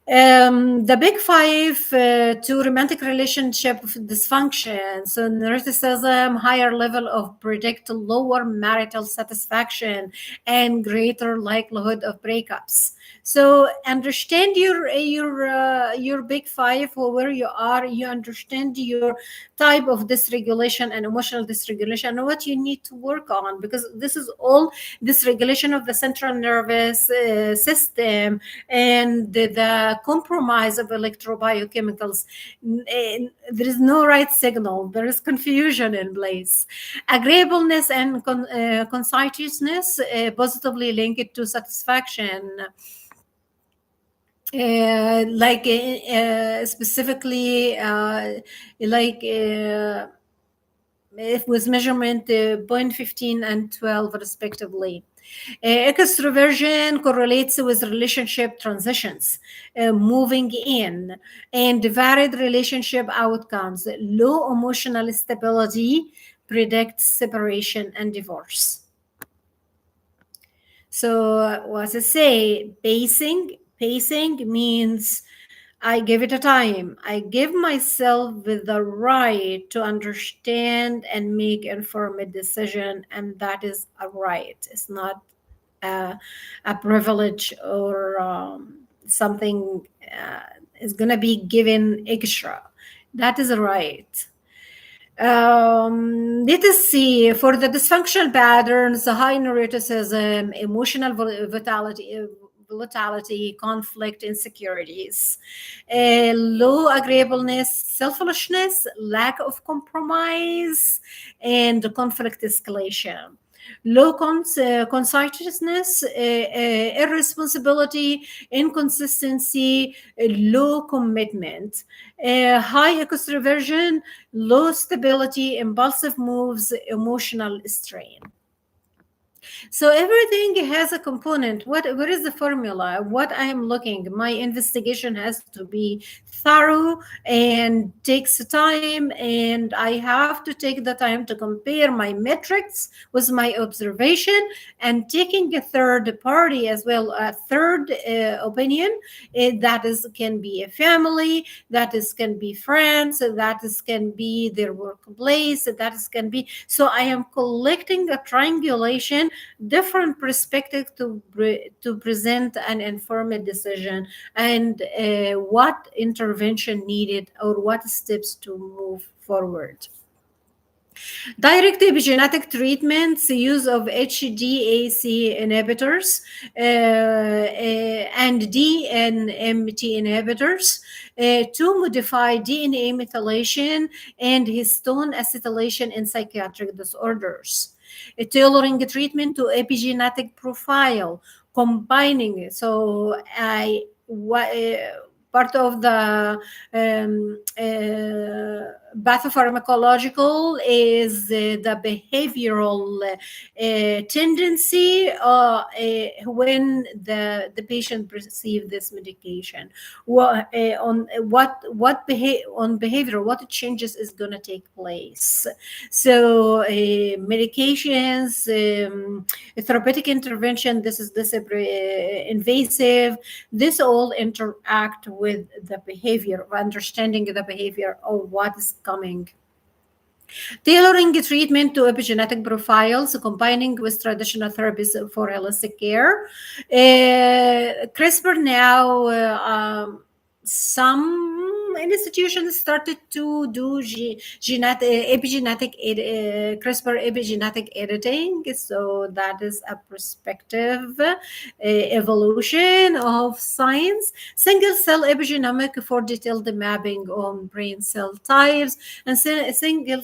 The big five to romantic relationship dysfunction. So narcissism, higher level of predict lower marital satisfaction and greater likelihood of breakups. So understand your big five, or where you are. You understand your type of dysregulation and emotional dysregulation and what you need to work on, because this is all dysregulation of the central nervous system and the compromise of electrobiochemicals. There is no right signal. There is confusion in place. Agreeableness and conscientiousness positively linked to satisfaction. Specifically, like if with measurement 0.15 and 12 respectively. Extroversion correlates with relationship transitions, moving in, and varied relationship outcomes. Low emotional stability predicts separation and divorce. So, what I say, pacing means I give it a time. I give myself the right to understand and make informed decision, and that is a right. It's not a privilege or something is going to be given extra. That is a right. Let us see. For the dysfunctional patterns, high neuroticism, emotional volatility, conflict, insecurities, low agreeableness, selfishness, lack of compromise, and conflict escalation. Low conscientiousness, irresponsibility, inconsistency, low commitment, high extroversion, low stability, impulsive moves, emotional strain. So everything has a component. What is the formula? What I am looking, my investigation has to be thorough and takes time, and I have to take the time to compare my metrics with my observation, and taking a third party as well, a third opinion. That is can be a family, that is can be friends, that is can be their workplace, that is can be. So I am collecting a triangulation, different perspective to present an informed decision, and what intervention needed or what steps to move forward. Direct epigenetic treatments, use of HDAC inhibitors and DNMT inhibitors to modify DNA methylation and histone acetylation in psychiatric disorders. Tailoring treatment to epigenetic profile, combining it. So part of the pathopharmacological is the behavioral tendency when the patient receive this medication. On on behavior, what changes is going to take place. So medications, therapeutic intervention, this is invasive, this all interact with the behavior, of understanding the behavior of what is coming. Tailoring treatment to epigenetic profiles, combining with traditional therapies for holistic care. CRISPR now, some institutions started to do CRISPR epigenetic editing. So that is a perspective evolution of science. Single cell epigenomic for detailed mapping on brain cell types, and single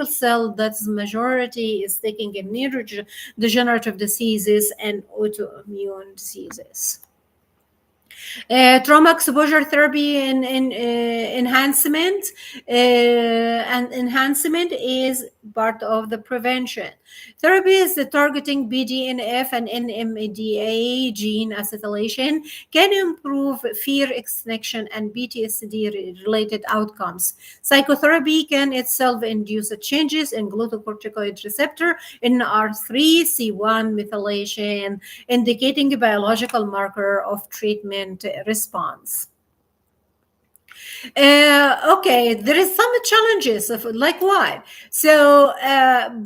cell, that's majority, is taking in neurodegenerative diseases and autoimmune diseases. Trauma exposure therapy and enhancement, and enhancement is part of the prevention. Therapy is targeting BDNF and NMDA gene acetylation can improve fear extinction and PTSD related outcomes. Psychotherapy can itself induce changes in glucocorticoid receptor NR3 C1 methylation, indicating a biological marker of treatment response. Okay, there is some challenges of like what. So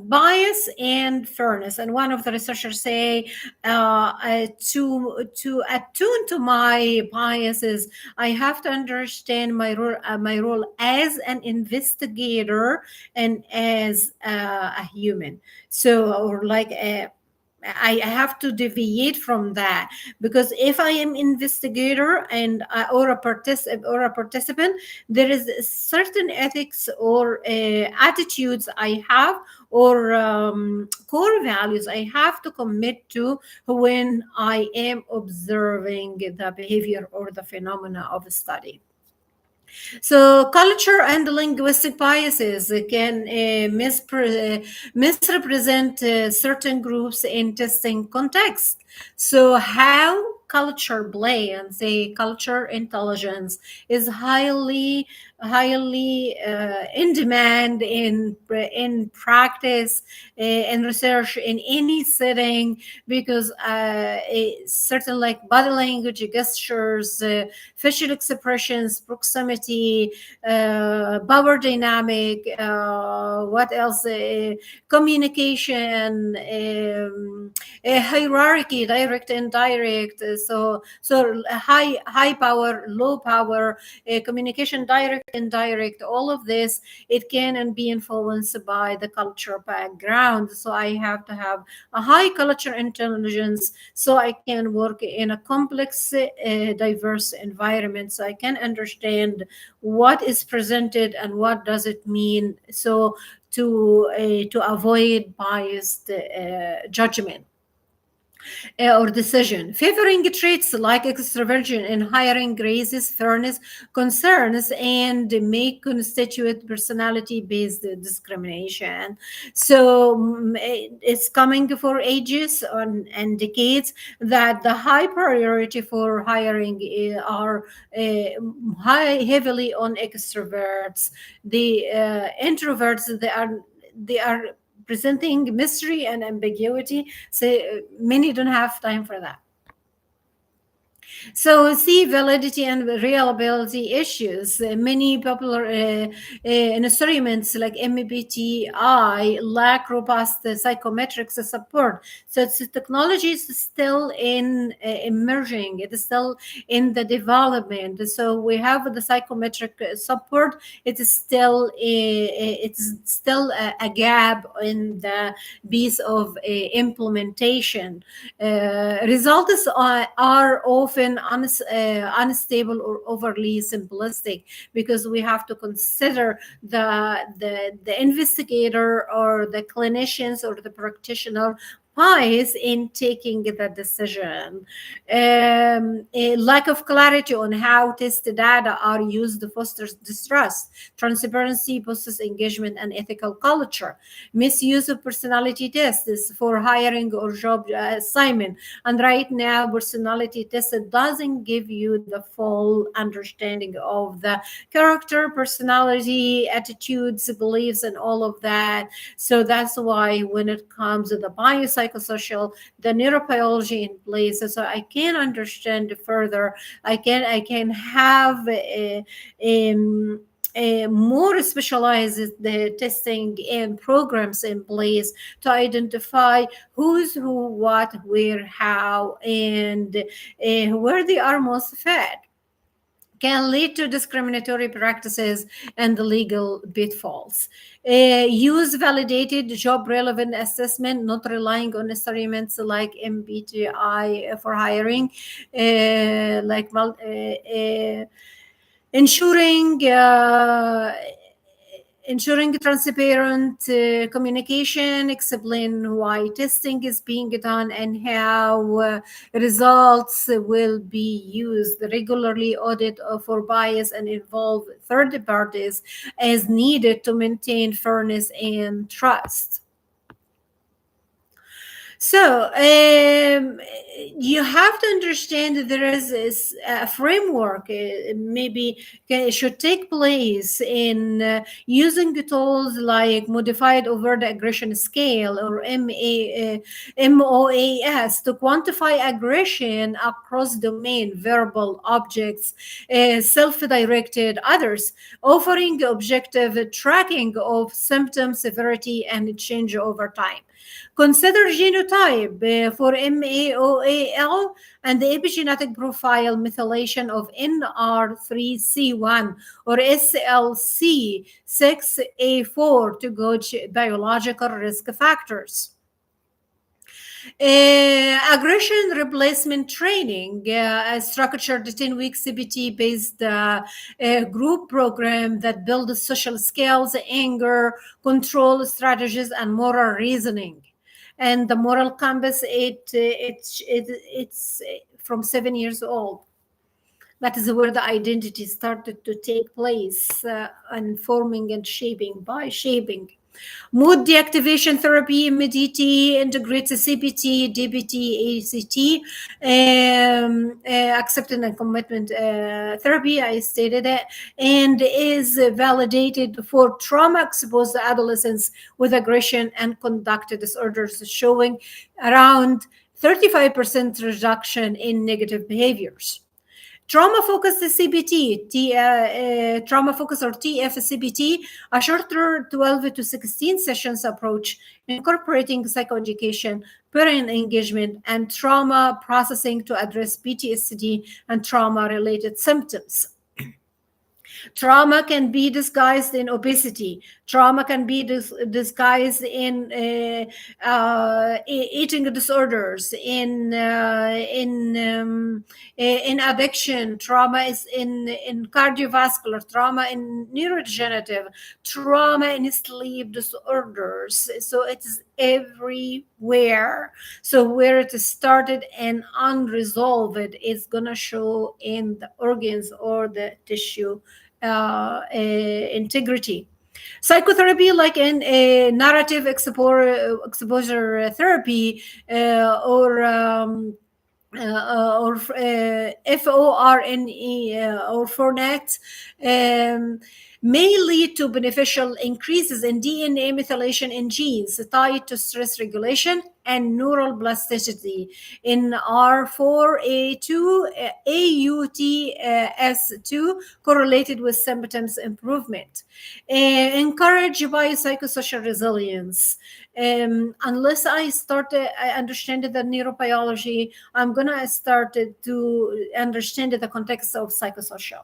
bias and fairness, and one of the researchers say to attune to my biases, I have to understand my role as an investigator and as a human. So, or like I have to deviate from that, because if I am investigator and or a participant, there is certain ethics or attitudes I have, or core values I have to commit to when I am observing the behavior or the phenomena of a study. So culture and linguistic biases can misrepresent certain groups in testing context. So how culture blends, say culture intelligence, is highly in demand in practice, in research, in any setting, because certain like body language, gestures, facial expressions, proximity, power dynamic, what else, communication, hierarchy, direct and indirect. So high power, low power, communication, direct, indirect, all of this, it can and be influenced by the culture background. So I have to have a high culture intelligence so I can work in a complex, diverse environment, so I can understand what is presented and what does it mean, so to avoid biased judgment or decision. Favoring traits like extroversion in hiring raises fairness concerns and may constitute personality-based discrimination. So it's coming for ages and decades that the high priority for hiring are heavily on extroverts. The introverts, they are presenting mystery and ambiguity, so many don't have time for that. So see validity and reliability issues. Many popular instruments like MBTI lack robust psychometrics support. So technology is still in emerging. It is still in the development. So we have the psychometric support. It is still a gap in the piece of implementation. Results are often unstable or overly simplistic, because we have to consider the investigator or the clinicians or the practitioner bias in taking the decision. A lack of clarity on how test data are used fosters distrust. Transparency boosts engagement and ethical culture. Misuse of personality tests for hiring or job assignment. And right now, personality test doesn't give you the full understanding of the character, personality, attitudes, beliefs, and all of that. So that's why when it comes to the biopsychosocial, the neurobiology in place, so I can understand further. I can have a more specialized testing and programs in place to identify who's who, what, where, how, and where they are most fit, can lead to discriminatory practices and legal pitfalls. Use validated job relevant assessment, not relying on experiments like MBTI for hiring, ensuring transparent communication, explain why testing is being done and how results will be used, regularly audit for bias and involve third parties as needed to maintain fairness and trust. So you have to understand that there is a framework, maybe should take place in using the tools like modified overt aggression scale or MOAS to quantify aggression across domain, verbal, objects, self-directed, others, offering objective tracking of symptom severity and change over time. Consider genotype for MAOAL and the epigenetic profile methylation of NR3C1 or SLC6A4 to gauge biological risk factors. Aggression replacement training, a structured 10-week CBT-based group program that builds social skills, anger, control strategies, and moral reasoning. And the moral compass, it's from 7 years old. That is where the identity started to take place and forming and shaping by shaping. Mood deactivation therapy, MDT, integrates CBT, DBT, ACT, acceptance and commitment therapy, I stated it, and is validated for trauma-exposed adolescents with aggression and conduct disorders, showing around 35% reduction in negative behaviors. Trauma-focused CBT, trauma-focused or TF-CBT, a shorter 12 to 16 sessions approach incorporating psychoeducation, parent engagement, and trauma processing to address PTSD and trauma-related symptoms. Trauma can be disguised in obesity. Trauma can be disguised in eating disorders, in addiction. Trauma is in cardiovascular. Trauma in neurodegenerative. Trauma in sleep disorders. So it's everywhere. So where it started and unresolved, it's gonna show in the organs or the tissue integrity. Psychotherapy, like in a narrative exposure therapy or FORNE or FORNET, may lead to beneficial increases in DNA methylation in genes tied to stress regulation and neural plasticity in R4A2, AUTS2, correlated with symptoms improvement. Encourage biopsychosocial resilience. Unless I understand the neurobiology, I'm going to start to understand the context of psychosocial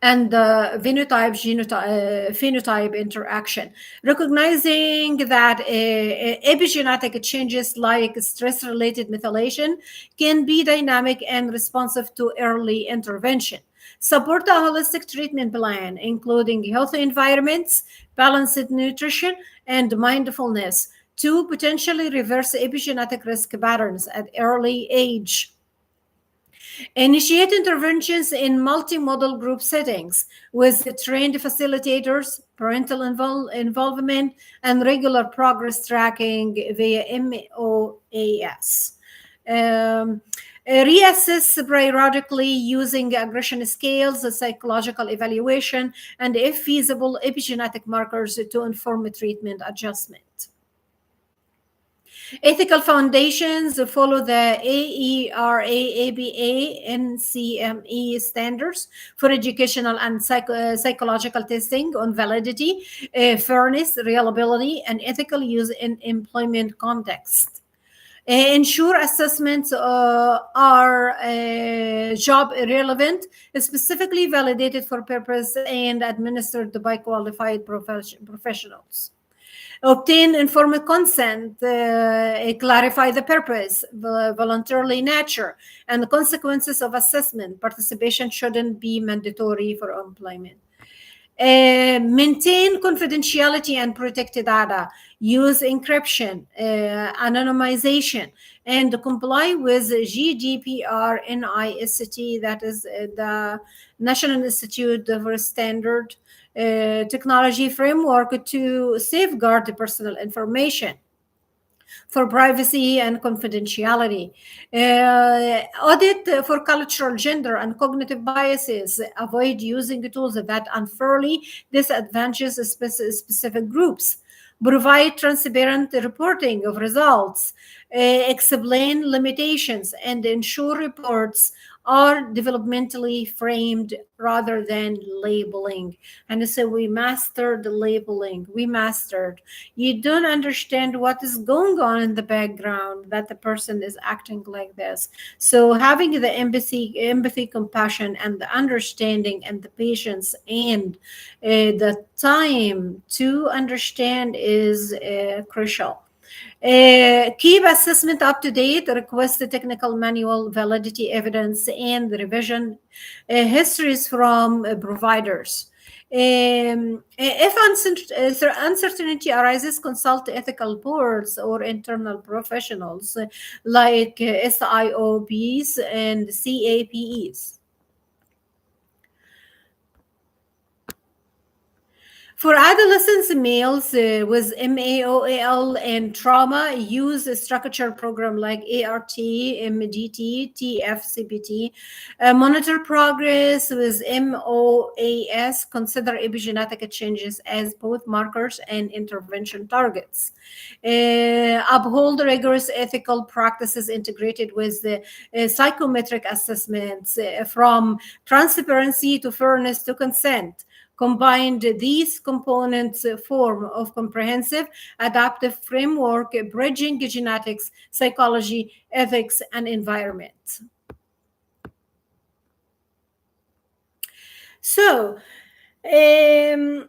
and the phenotype interaction, recognizing that epigenetic changes like stress-related methylation can be dynamic and responsive to early intervention. Support a holistic treatment plan, including healthy environments, balanced nutrition, and mindfulness to potentially reverse epigenetic risk patterns at early age. Initiate interventions in multimodal group settings with trained facilitators, parental involvement, and regular progress tracking via MOAS. Reassess periodically using aggression scales, psychological evaluation, and, if feasible, epigenetic markers to inform treatment adjustment. Ethical foundations follow the AERA, ABA, NCME standards for educational and psychological testing on validity, fairness, reliability, and ethical use in employment context. Ensure assessments are job relevant, specifically validated for purpose, and administered by qualified professionals. Obtain informed consent, clarify the purpose, the voluntarily nature, and the consequences of assessment. Participation shouldn't be mandatory for employment. Maintain confidentiality and protect data. Use encryption, anonymization, and comply with GDPR NIST, that is the National Institute for Standard Technology framework to safeguard the personal information for privacy and confidentiality. Audit for cultural, gender, and cognitive biases. Avoid using tools that unfairly disadvantages specific groups. Provide transparent reporting of results. Explain limitations and ensure reports are developmentally framed rather than labeling. And so we mastered the labeling. We mastered. You don't understand what is going on in the background, that the person is acting like this. So having the empathy, compassion, and the understanding, and the patience, and the time to understand is crucial. Keep assessment up to date, request the technical manual, validity evidence, and revision histories from providers. If uncertainty arises, consult ethical boards or internal professionals like SIOPs and CAPEs. For adolescents males with MAOAL and trauma, use a structured program like ART, MDT, TFCBT. Monitor progress with MOAS. Consider epigenetic changes as both markers and intervention targets. Uphold rigorous ethical practices integrated with the psychometric assessments, from transparency to fairness to consent. Combined, these components form of comprehensive adaptive framework bridging genetics, psychology, ethics, and environment. So, if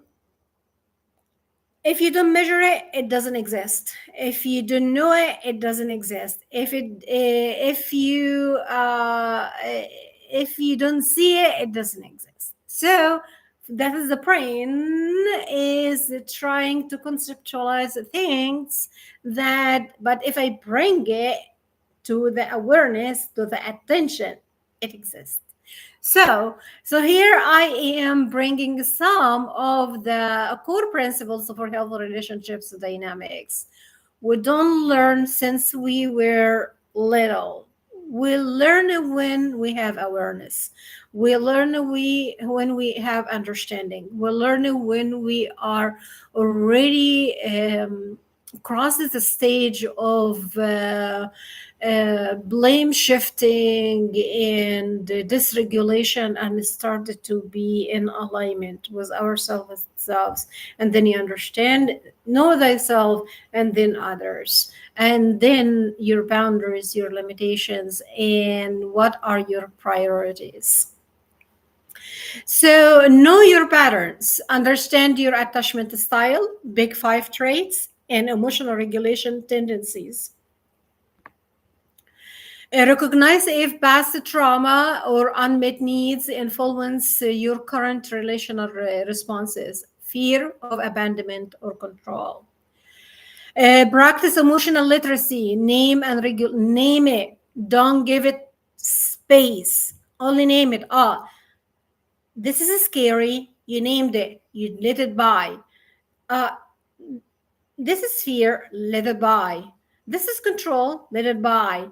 you don't measure it, it doesn't exist. If you don't know it, it doesn't exist. If you don't see it, it doesn't exist. So that is the brain is trying to conceptualize things but if I bring it to the awareness, to the attention, it exists. So here I am bringing some of the core principles for healthy relationships dynamics. We don't learn since we were little. We learn when we have awareness. We learn when we have understanding. We learn when we are already crosses the stage of blame shifting and dysregulation, and started to be in alignment with ourselves. And then you understand, know thyself, and then others, and then your boundaries, your limitations, and what are your priorities. So know your patterns, understand your attachment style, big 5 traits, and emotional regulation tendencies. Recognize if past trauma or unmet needs influence your current relational responses, fear of abandonment or control. Practice emotional literacy. Name it. Don't give it space. Only name it. Ah, this is scary. You named it. You let it by. Uh, this is fear. Let it by. This is control. Let it by.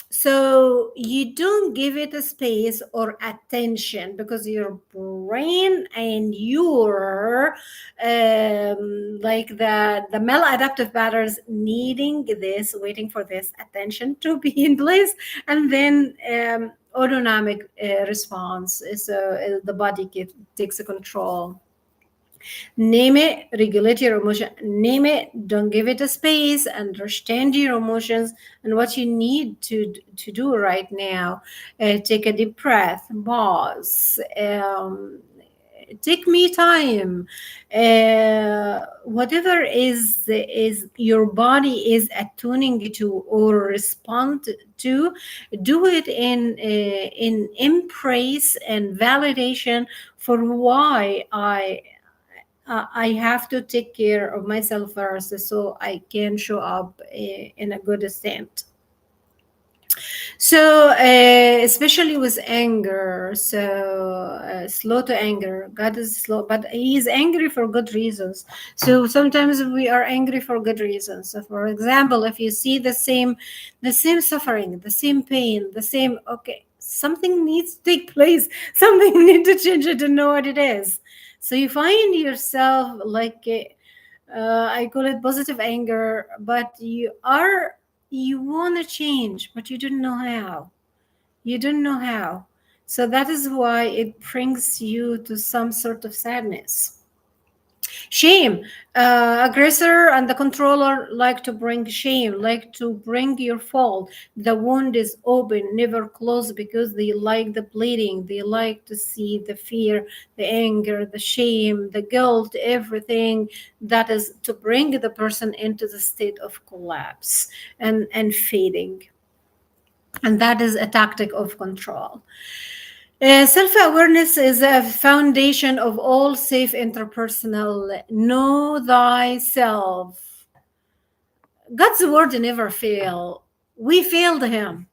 So you don't give it a space or attention because your brain and your like the maladaptive patterns needing this, waiting for this attention to be in place, and then autonomic response. So the body takes control. Name it, regulate your emotion. Name it, don't give it a space. Understand your emotions and what you need to do right now. Take a deep breath, pause. Take me time. Whatever is your body is attuning to or respond to, do it in embrace and validation for why I have to take care of myself first so I can show up in a good state. So, especially with anger, so slow to anger. God is slow, but He is angry for good reasons. So sometimes we are angry for good reasons. So, for example, if you see the same suffering, the same pain, the same something needs to take place. Something needs to change it to know what it is. So you find yourself like. I call it positive anger, but you want to change, but you don't know how. You don't know how. So that is why it brings you to some sort of sadness. Shame. Aggressor and the controller like to bring shame, like to bring your fault. The wound is open, never closed, because they like the bleeding. They like to see the fear, the anger, the shame, the guilt, everything that is to bring the person into the state of collapse and fading. And that is a tactic of control. Self awareness is a foundation of all safe interpersonal. Know thyself. God's word never fail. We failed him.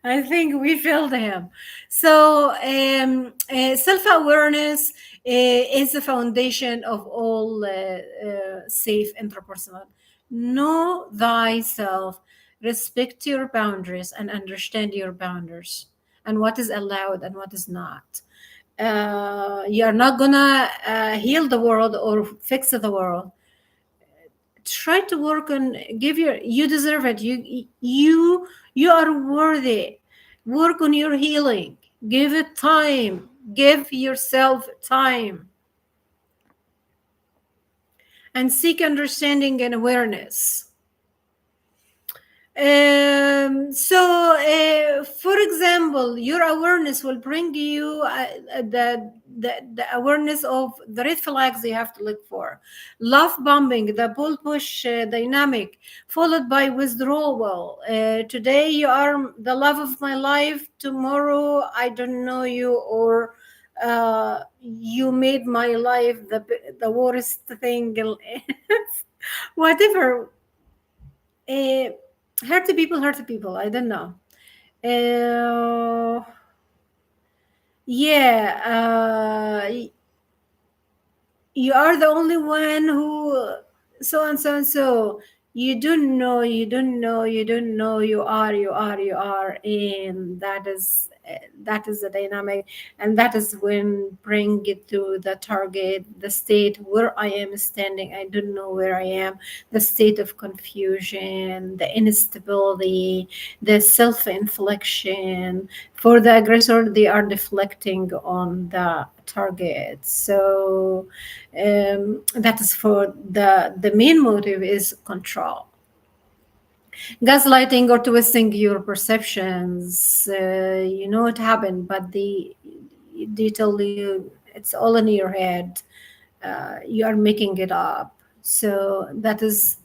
I think we failed him. So, self awareness is the foundation of all safe interpersonal. Know thyself, respect your boundaries, and understand your boundaries and what is allowed and what is not. You're not gonna heal the world or fix the world. Try to work on give your you deserve it. You are worthy. Work on your healing. Give it time. Give yourself time and seek understanding and awareness. For example, your awareness will bring you the awareness of the red flags you have to look for. Love bombing, the pull push dynamic, followed by withdrawal. Today you are the love of my life. Tomorrow I don't know you, or you made my life the worst thing. Whatever. Uh, hurt the people. I don't know. Uh, yeah, you are the only one who so and so and so. You don't know. You are, and that is the dynamic, and that is when bring it to the target, the state where I am standing. I don't know where I am. The state of confusion, the instability, the self-inflection. For the aggressor, they are deflecting on the target. So that is for the main motive is control. Gaslighting or twisting your perceptions. You know it happened, but they tell you it's all in your head. You are making it up. So that is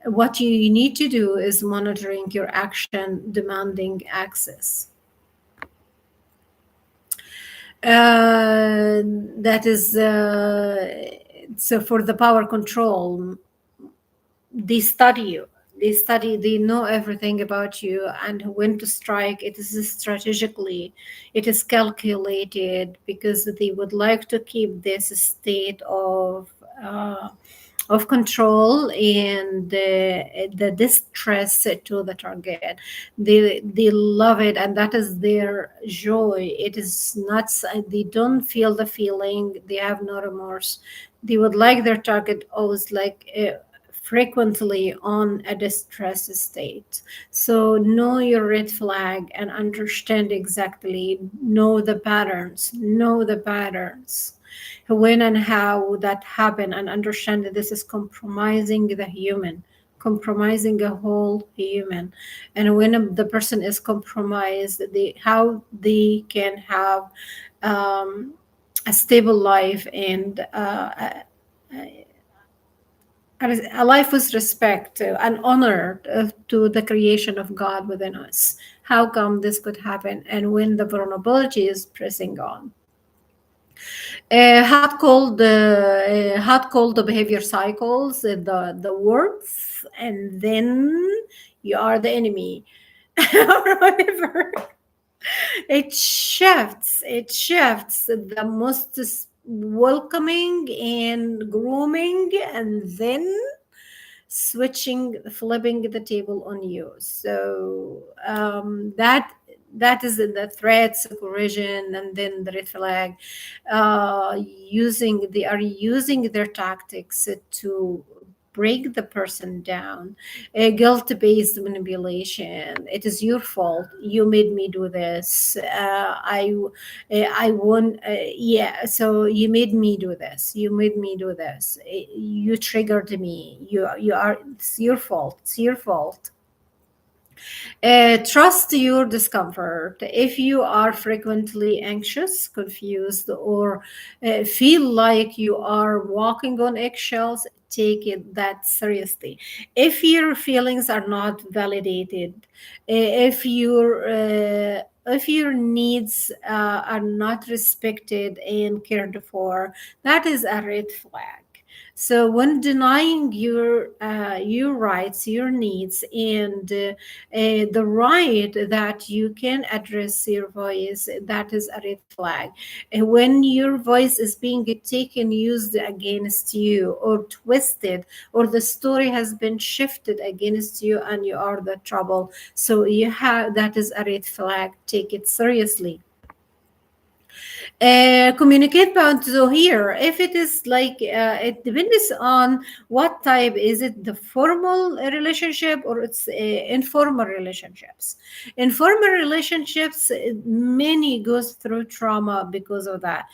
what you need to do is monitoring your action, demanding access. That is so for the power control. they study you, they know everything about you, and when to strike, it is strategically, it is calculated, because they would like to keep this state uh, of control and the distress to the target. They love it, and that is their joy. It is not, they don't feel the feeling, they have no remorse. They would like their target always like frequently on a distress state. So know your red flag and understand exactly, know the patterns, when and how that happen, and understand that this is compromising the human, compromising a whole human. And when the person is compromised, how they can have um, a stable life and a life with respect and honor to the creation of God within us. How come this could happen? And when the vulnerability is pressing on, hot cold the behavior cycles, the words, and then you are the enemy, or whatever. It shifts the most welcoming and grooming, and then flipping the table on you. So that is in the threats, corrosion, and then the red flag. They are using their tactics to break the person down. Guilt-based manipulation. It is your fault. You made me do this. I won. Yeah, so you made me do this. You made me do this. You triggered me. You are. It's your fault. It's your fault. Trust your discomfort. If you are frequently anxious, confused, or feel like you are walking on eggshells, take it that seriously. If your feelings are not validated, if your needs are not respected and cared for, that is a red flag. So when denying your rights, your needs, and the right that you can address your voice, that is a red flag. When your voice is being taken, used against you, or twisted, or the story has been shifted against you, and you are the trouble, so you have, that is a red flag. Take it seriously. Communicate bound. So here, if it is like it depends on what type. Is it the formal relationship, or it's informal relationships? Informal relationships, many goes through trauma because of that.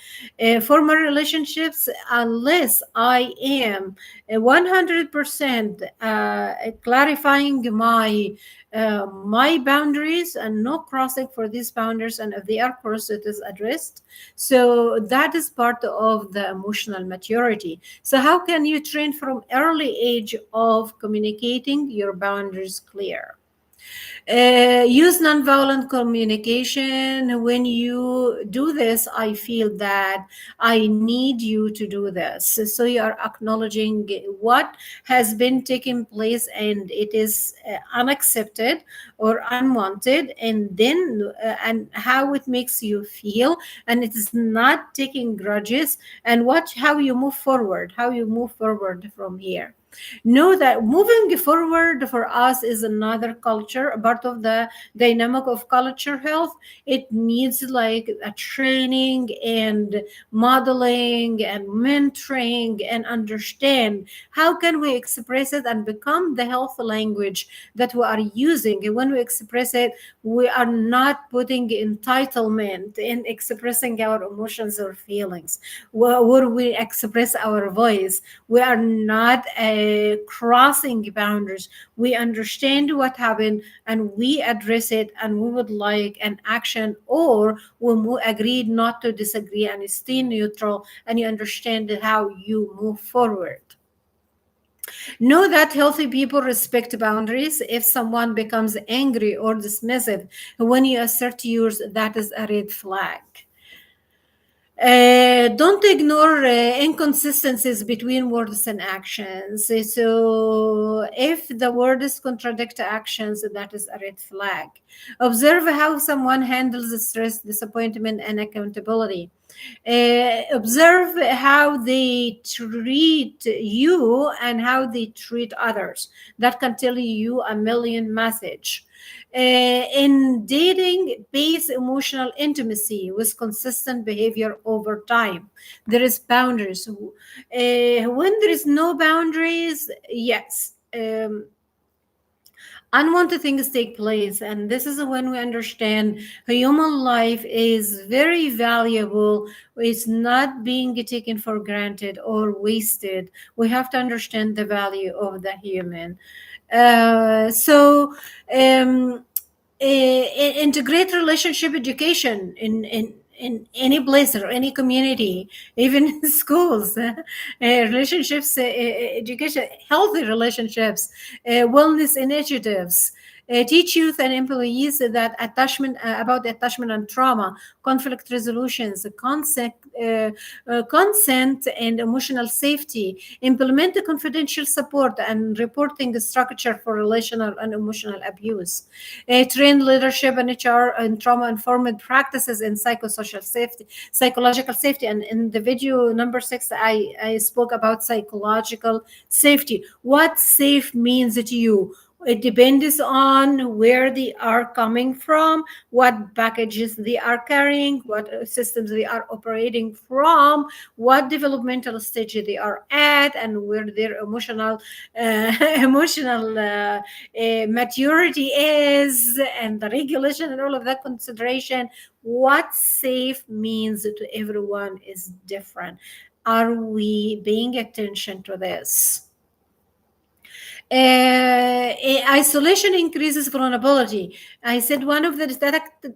Formal relationships, unless I am 100% clarifying my boundaries and no crossing for these boundaries, and if they are crossed, it is addressed. So that is part of the emotional maturity. So how can you train from early age of communicating your boundaries clear? Use nonviolent communication. When you do this, I feel that I need you to do this. So you are acknowledging what has been taking place, and it is unaccepted or unwanted, and then and how it makes you feel, and it is not taking grudges, and how you move forward, from here. Know that moving forward for us is another culture, a part of the dynamic of culture health. It needs like a training and modeling and mentoring, and understand how can we express it and become the health language that we are using. And when we express it, we are not putting entitlement in expressing our emotions or feelings. Where we express our voice, we are not crossing boundaries. We understand what happened, and we address it, and we would like an action, or we agreed not to disagree and stay neutral, and you understand how you move forward. Know that healthy people respect boundaries. If someone becomes angry or dismissive when you assert yours, that is a red flag. Don't ignore inconsistencies between words and actions. So, if the words contradict actions, that is a red flag. Observe how someone handles stress, disappointment, and accountability. Observe how they treat you and how they treat others. That can tell you a million message. In dating, base emotional intimacy with consistent behavior over time. There is boundaries. When there is no boundaries, yes. Unwanted things take place, and this is when we understand human life is very valuable. It's not being taken for granted or wasted. We have to understand the value of the human. So integrate relationship education in any place or any community, even in schools. Relationships education, healthy relationships, wellness initiatives. Teach youth and employees that attachment about attachment and trauma, conflict resolutions, consent and emotional safety. Implement the confidential support and reporting structure for relational and emotional abuse. Train leadership and HR and trauma informed practices in psychosocial safety, psychological safety. And in the video number 6, I spoke about psychological safety. What safe means to you? It depends on where they are coming from, what packages they are carrying, what systems they are operating from, what developmental stage they are at, and where their emotional emotional maturity is, and the regulation and all of that consideration. What safe means to everyone is different. Are we paying attention to this? Isolation increases vulnerability. I said one of the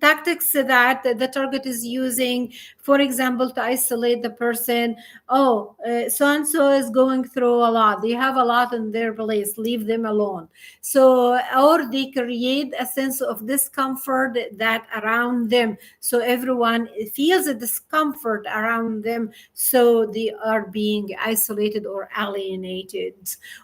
tactics that the target is using, for example, to isolate the person. Oh, so and so is going through a lot. They have a lot in their place. Leave them alone. So, or they create a sense of discomfort that around them. So everyone feels a discomfort around them. So they are being isolated or alienated,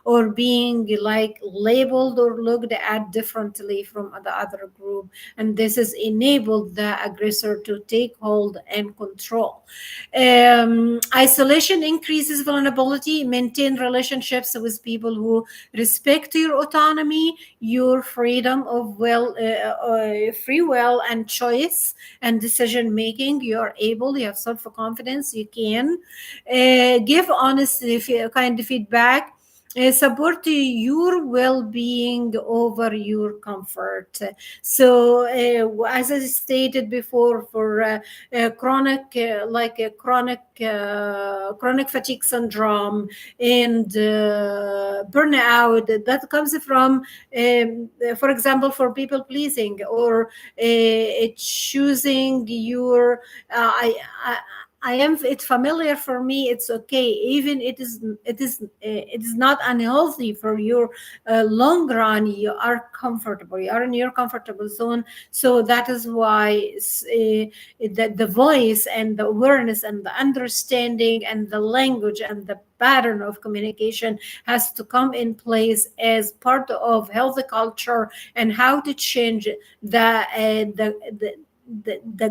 or being like labeled or looked at differently from the other group, and this has enabled the aggressor to take hold and control. Isolation increases vulnerability. Maintain relationships with people who respect your autonomy, your freedom of free will and choice and decision making. You are able, you have self-confidence, you can give honest kind of feedback. Support your well-being over your comfort. So as I stated before, for chronic like a chronic fatigue syndrome and burnout that comes from for example, for people pleasing, or choosing your I am it's familiar for me, it's okay, even it is not unhealthy for your long run. You are comfortable, you are in your comfortable zone. So that is why the voice and the awareness and the understanding and the language and the pattern of communication has to come in place as part of healthy culture, and how to change the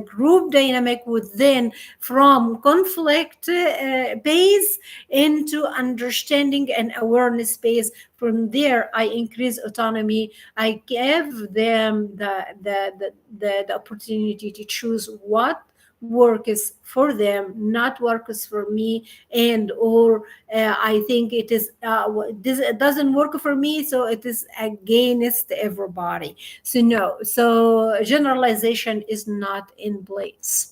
group dynamic within, from conflict base into understanding and awareness base. From there, I increase autonomy. I give them the opportunity to choose what works for them, not works for me, and or I think it is this it doesn't work for me, so it is against everybody. So no, so generalization is not in place.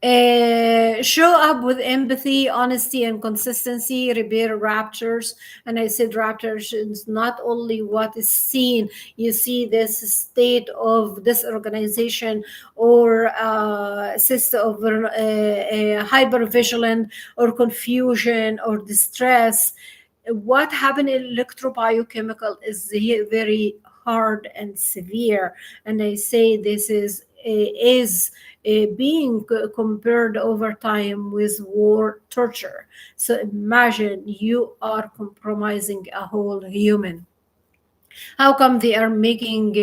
Show up with empathy, honesty, and consistency. Repair raptures. And I said raptures is not only what is seen. You see this state of disorganization, or system of hypervigilant, or confusion, or distress. What happened in electrobiochemical is very hard and severe, and I say this is is being compared over time with war torture. So imagine you are compromising a whole human. How come they are making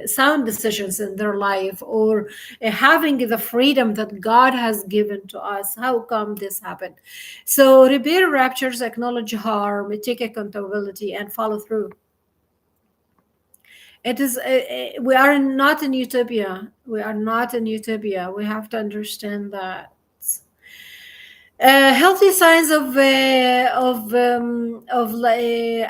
sound decisions in their life, or having the freedom that God has given to us? How come this happened? So repair raptures, acknowledge harm, take accountability, and follow through. It is we are not in utopia. We are not in utopia. We have to understand that. Healthy signs of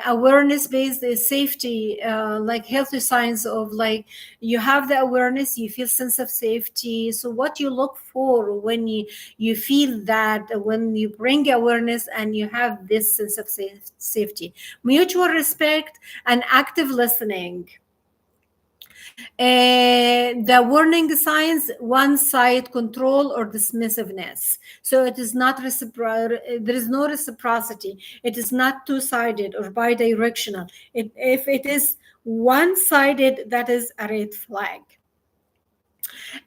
awareness based safety, like healthy signs of, like, you have the awareness, you feel sense of safety. So what you look for when you feel that, when you bring awareness and you have this sense of safety, mutual respect and active listening. The warning signs: one side control or dismissiveness. So it is not there is no reciprocity. It is not two-sided or bi-directional. If it is one-sided, that is a red flag.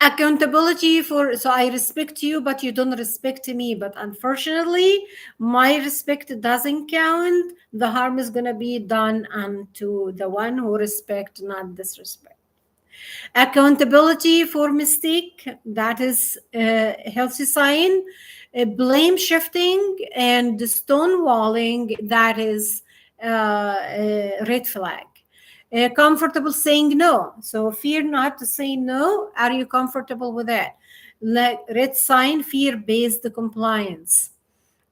Accountability for, so I respect you, but you don't respect me. But unfortunately, my respect doesn't count. The harm is going to be done unto the one who respect, not disrespect. Accountability for mistake, that is a healthy sign. Blame shifting and stonewalling, that is a red flag. Comfortable saying no, so fear not to say no. Are you comfortable with that? Like red sign, fear-based compliance.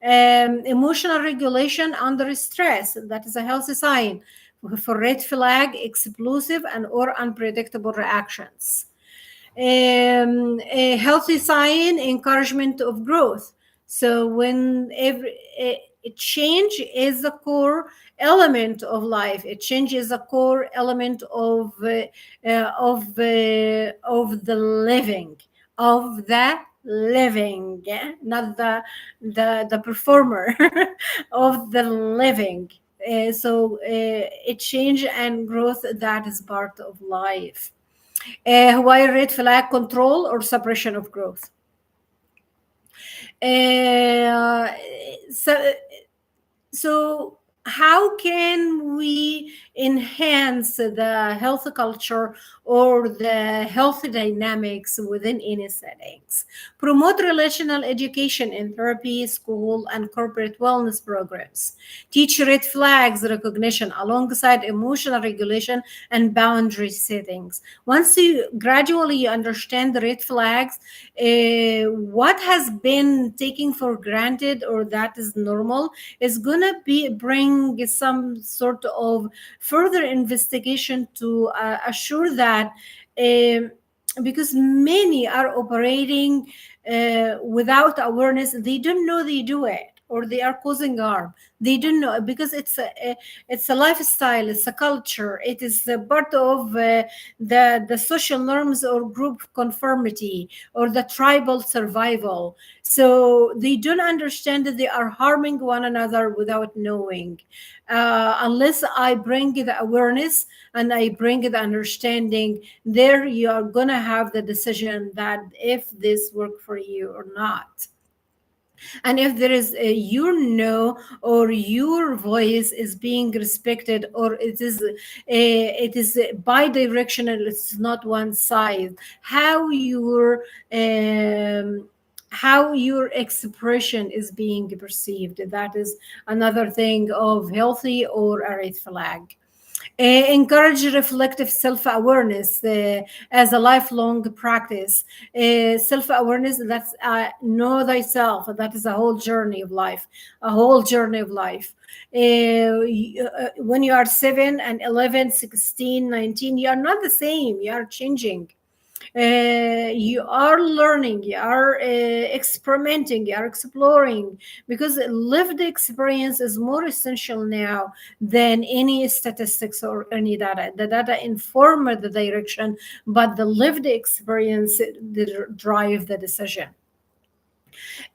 Emotional regulation under stress, that is a healthy sign. For red flag, explosive and or unpredictable reactions. A healthy sign, encouragement of growth. So when every change is the core element of life, it changes the core element of the living, of the living, not the performer, of the living. A change and growth, that is part of life. Why red flag? Control or suppression of growth. Uh, so, so how can we enhance the healthy culture or the healthy dynamics within any settings? Promote relational education in therapy, school, and corporate wellness programs. Teach red flags recognition alongside emotional regulation and boundary settings. Once you gradually understand the red flags, what has been taken for granted or that is normal is going to bring some sort of further investigation to assure that, because many are operating without awareness. They don't know they do it, or they are causing harm. They don't know, because it's a lifestyle, it's a culture, it is a part of the social norms or group conformity or the tribal survival. So they don't understand that they are harming one another without knowing. Unless I bring the awareness and I bring the understanding, there you are gonna have the decision that if this work for you or not. And if there is your no or your voice is being respected, or it is bi-directional, it's not one side. How your expression is being perceived, that is another thing of healthy or a red flag. Encourage reflective self-awareness as a lifelong practice. Self-awareness, that's know thyself. That is a whole journey of life, a whole journey of life. When you are 7 and 11, 16, 19, you are not the same. You are changing. You are learning, you are experimenting, you are exploring, because lived experience is more essential now than any statistics or any data. The data inform the direction, but the lived experience drive the decision.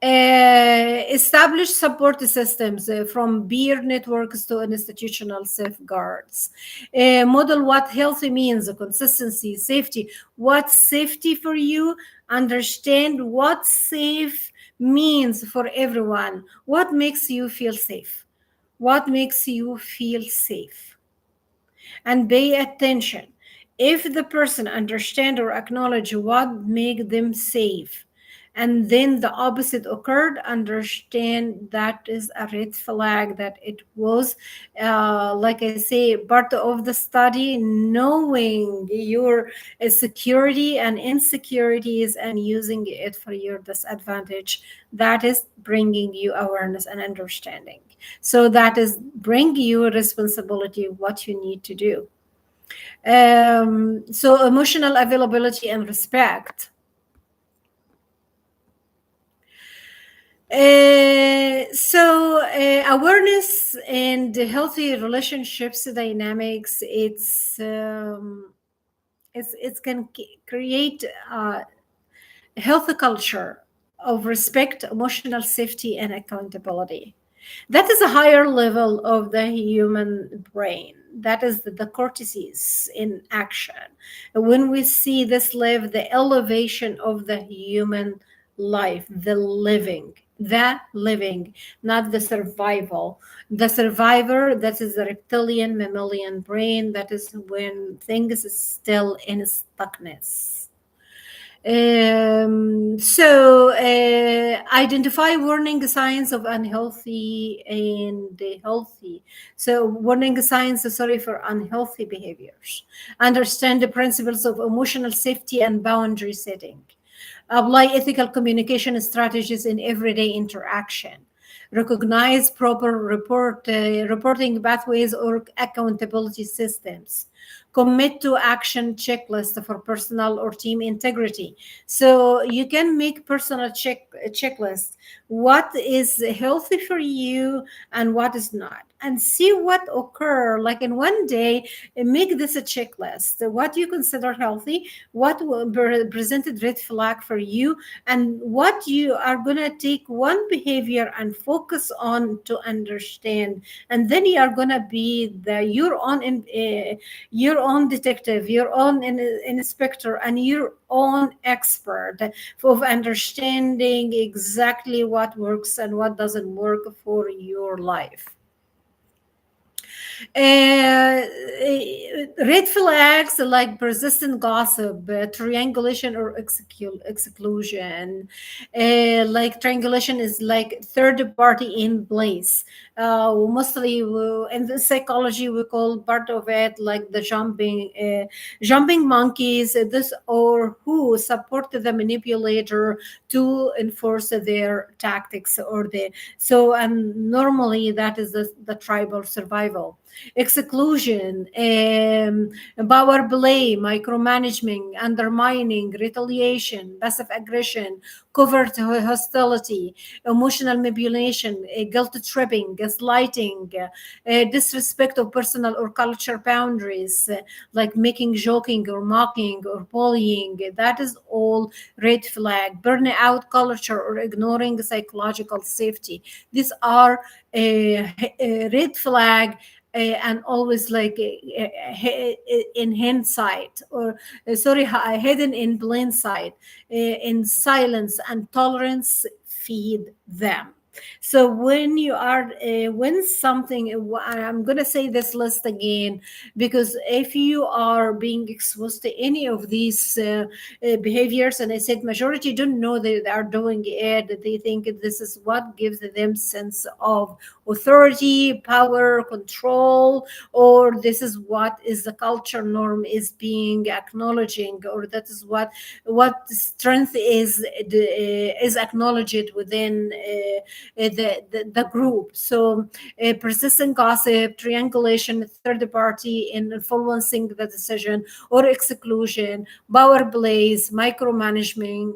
Establish support systems from peer networks to institutional safeguards. Model what healthy means, consistency, safety. What's safety for you? Understand what safe means for everyone. What makes you feel safe? What makes you feel safe? And pay attention. If the person understand or acknowledge what make them safe, and then the opposite occurred, understand that is a red flag, that it was, like I say, part of the study, knowing your security and insecurities and using it for your disadvantage. That is bringing you awareness and understanding. So that is bring you a responsibility of what you need to do. So emotional availability and respect. Awareness and healthy relationships dynamics. It can create a healthy culture of respect, emotional safety, and accountability. That is a higher level of the human brain. That is the cortices in action. When we see this live, the elevation of the human life, the living, not the survival. The survivor, that is the reptilian mammalian brain, that is when things is still in stuckness. Identify warning signs of unhealthy and healthy. So, warning signs, sorry, for unhealthy behaviors. Understand the principles of emotional safety and boundary setting. Apply ethical communication strategies in everyday interaction. Recognize proper reporting pathways or accountability systems. Commit to action checklist for personal or team integrity. So you can make personal checklist. What is healthy for you and what is not, and see what occur. Like in one day, make this a checklist. What you consider healthy, what presented red flag for you, and what you are gonna take one behavior and focus on to understand, and then you are gonna be your own detective, your own inspector, and your own expert of understanding exactly what works and what doesn't work for your life. Red flags like persistent gossip, triangulation or exclusion. Like triangulation is like third party in place. Mostly in the psychology, we call part of it like the jumping monkeys. This or who support the manipulator to enforce their tactics or the so. And normally that is the tribal survival. Exclusion, power play, micromanagement, undermining, retaliation, passive aggression, covert hostility, emotional manipulation, guilt tripping, gaslighting, disrespect of personal or culture boundaries, like making joking or mocking or bullying. That is all red flag. Burnout culture or ignoring psychological safety. These are red flag, and always like in hindsight, or hidden in plain sight, in silence, and tolerance feed them. So when you are when something, I'm going to say this list again, because if you are being exposed to any of these behaviors, and I said majority don't know they are doing it, they think this is what gives them sense of authority, power, control, or this is what is the culture norm is being acknowledging, or that is what strength is acknowledged within the group. So persistent gossip, triangulation, third party in influencing the decision, or exclusion, power plays, micromanagement,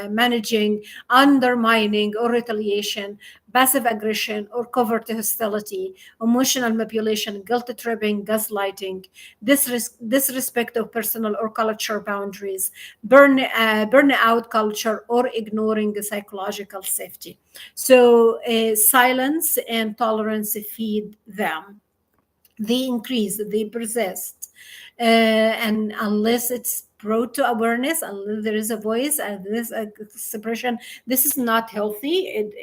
managing, undermining, or retaliation, passive aggression, or covert hostility, emotional manipulation, guilt tripping, gaslighting, disrespect of personal or culture boundaries, burnout culture, or ignoring the psychological safety. So silence and tolerance feed them. They increase, they persist. And unless it's brought to awareness, unless there is a voice and this expression, this is not healthy,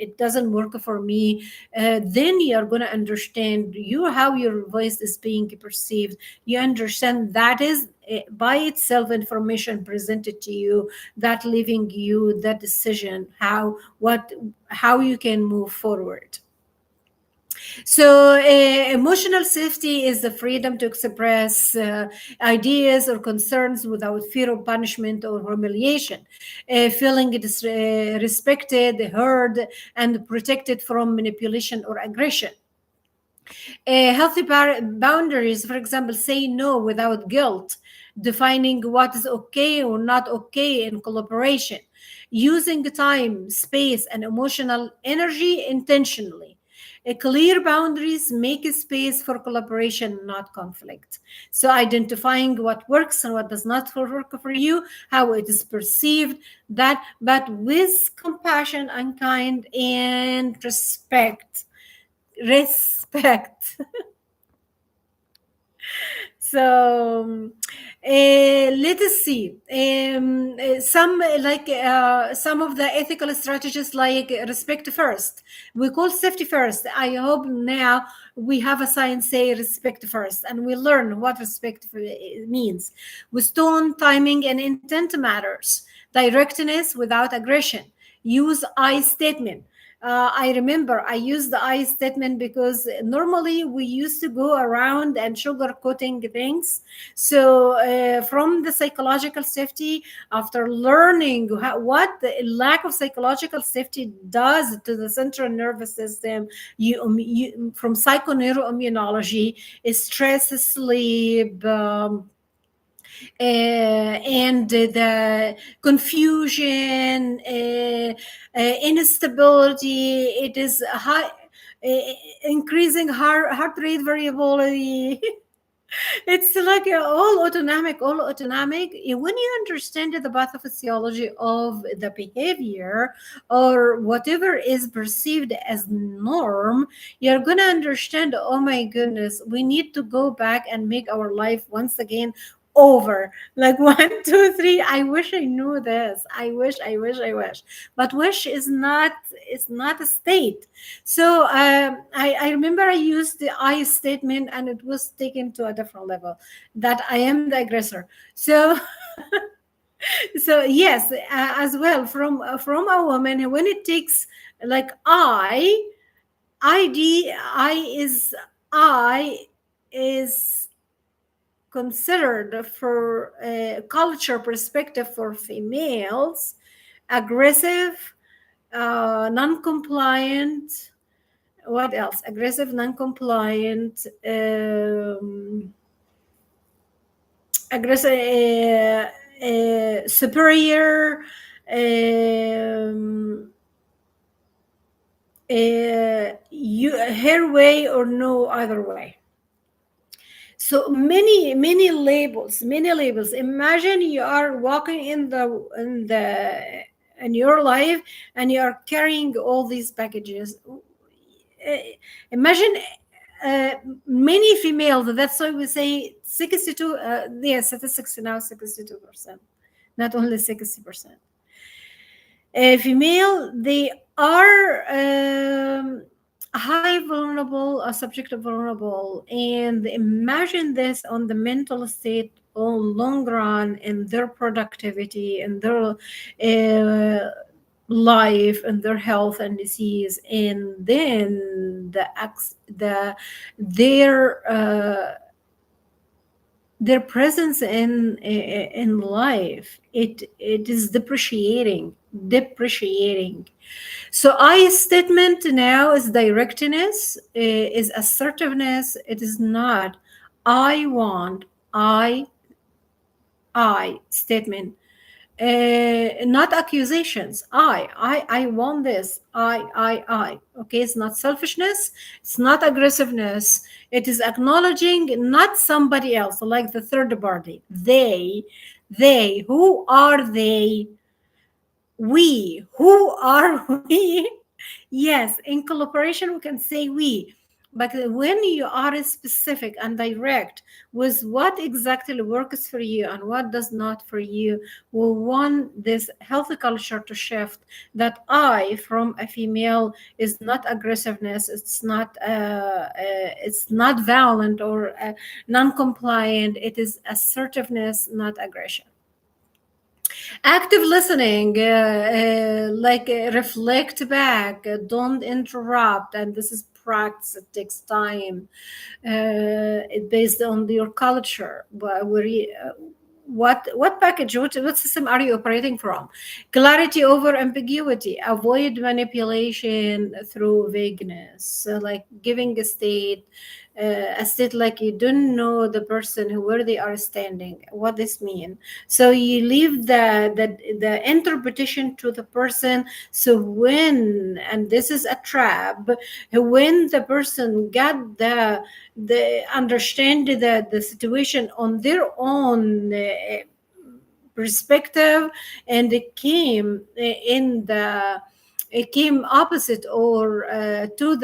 it doesn't work for me, then you're going to understand you how your voice is being perceived. You understand that is by itself information presented to you that leaving you that decision how you can move forward. So, emotional safety is the freedom to express ideas or concerns without fear of punishment or humiliation, feeling respected, heard, and protected from manipulation or aggression. Healthy boundaries, for example, say no without guilt, defining what is okay or not okay in collaboration, using time, space, and emotional energy intentionally. Clear boundaries make a space for collaboration, not conflict. So, identifying what works and what does not work for you, how it is perceived, that, but with compassion and kind and respect. Respect. So let us see some some of the ethical strategies like respect first. We call safety first. I hope now we have a sign say respect first, and we learn what respect means. With tone, timing, and intent matters. Directness without aggression. Use I statement. I remember I used the I statement because normally we used to go around and sugarcoating things. So, from the psychological safety, after learning what the lack of psychological safety does to the central nervous system, you from psychoneuroimmunology, stress, sleep. And the confusion, instability, it is high, increasing heart rate variability. It's like all autonomic. When you understand the pathophysiology of the behavior or whatever is perceived as norm, you're going to understand, oh my goodness, we need to go back and make our life once again over, like 1 2 3. I wish I knew this. I wish. But wish is not a state. So I remember I used the I statement and it was taken to a different level, that I am the aggressor. So so yes, as well from a woman, when it takes like I is considered for a culture perspective for females aggressive, non-compliant. What else? Aggressive, non-compliant, aggressive, superior, her way or no other way. So many labels. Imagine you are walking in your life and you are carrying all these packages. Imagine many females. That's why we say 62. Yes, statistics now 62%, not only 60%. Female, they are high vulnerable, subject vulnerable, and imagine this on the mental state on long run in their productivity and their life and their health and disease, and then their their presence in life, it is depreciating. So I statement now is directness, is assertiveness. It is not I want, I statement. not accusations. I want this. I. Okay, it's not selfishness. It's not aggressiveness. It is acknowledging not somebody else, like the third party. They. Who are they? We. Who are we? Yes, in collaboration, we can say we. But when you are specific and direct with what exactly works for you and what does not for you, we want this healthy culture to shift. That I, from a female, is not aggressiveness. It's not violent or non-compliant. It is assertiveness, not aggression. Active listening, reflect back, don't interrupt, and this is practice. It takes time. It based on your culture. What package, what system are you operating from? Clarity over ambiguity. Avoid manipulation through vagueness. So like giving a state like you don't know the person where they are standing, what this mean. So you leave the interpretation to the person. So when, and this is a trap, when the person got the understand the situation on their own perspective, and it came opposite or to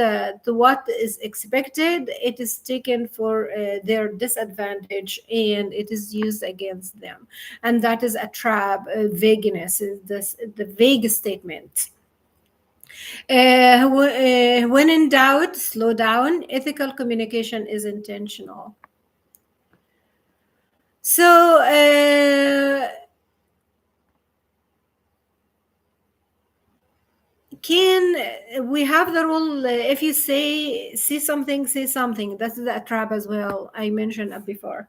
what is expected, it is taken for their disadvantage and it is used against them, and that is a trap. Vagueness is the vague statement. When in doubt, slow down. Ethical communication is intentional. So can we have the rule, if you say something, say something. That is a trap as well. I mentioned that before.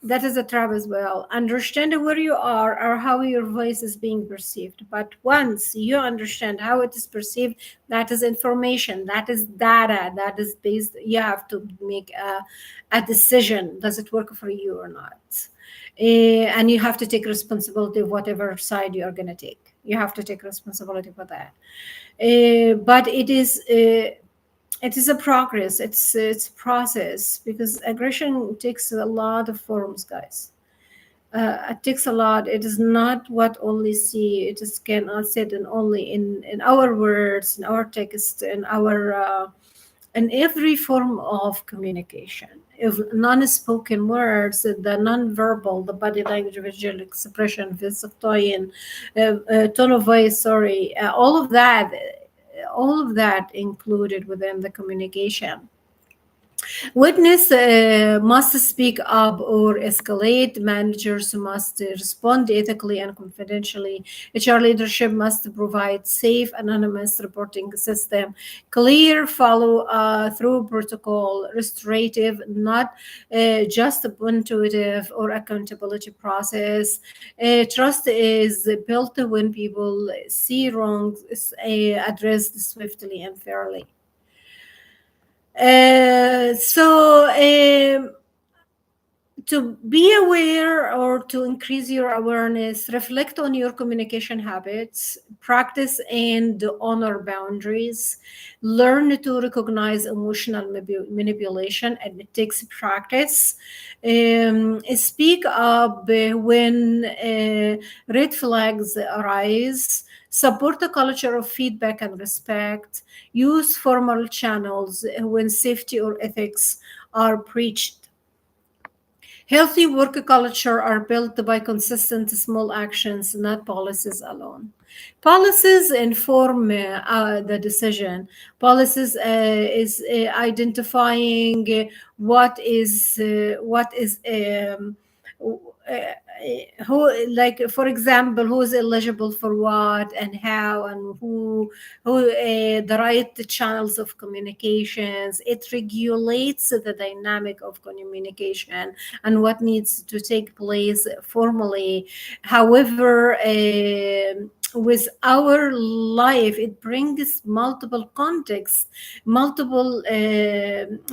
That is a trap as well. Understand where you are or how your voice is being perceived. But once you understand how it is perceived, that is information, that is data, that is based. You have to make a decision. Does it work for you or not? And you have to take responsibility of whatever side you are going to take. You have to take responsibility for that. But it is a progress. It's a process, because aggression takes a lot of forms, guys. It takes a lot. It is not what only see. It is cannot said in only in our words, in our text, in our in every form of communication. If non-spoken words, the non-verbal, the body language, visual expression, physical tone of voice, sorry, all of that included within the communication. Witness must speak up or escalate. Managers must respond ethically and confidentially. HR leadership must provide safe, anonymous reporting system, clear follow through protocol, restorative, not just intuitive or accountability process. Trust is built when people see wrongs addressed swiftly and fairly. To be aware or to increase your awareness, reflect on your communication habits, practice and honor boundaries, learn to recognize emotional manipulation, and it takes practice. Speak up when red flags arise. Support a culture of feedback and respect. Use formal channels when safety or ethics are preached. Healthy work culture are built by consistent small actions, not policies alone. Policies inform the decision. Policies is identifying what is who, like for example, who is eligible for what and how, and who the right channels of communications. It regulates the dynamic of communication and what needs to take place formally. However, with our life. It brings multiple contexts, multiple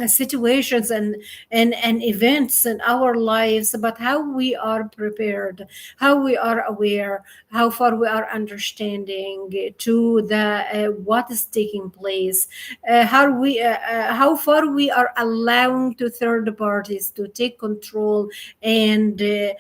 situations and events in our lives, but how we are prepared, how we are aware, how far we are understanding to the what is taking place, how far we are allowing to third parties to take control and uh,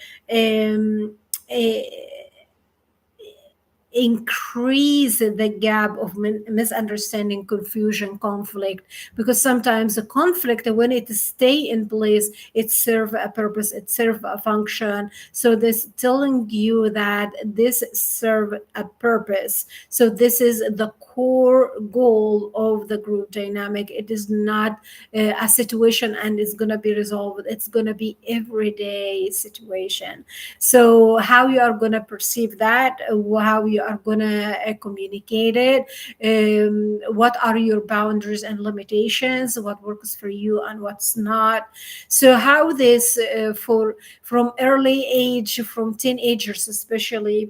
increase the gap of misunderstanding, confusion, conflict, because sometimes the conflict, when it stay in place, it serve a purpose, it serve a function. So this telling you that this serve a purpose. So this is the core goal of the group dynamic. It is not a situation and it's going to be resolved. It's going to be everyday situation. So how you are going to perceive that, how you are going to communicate it, what are your boundaries and limitations, what works for you and what's not. So how this for from early age, from teenagers especially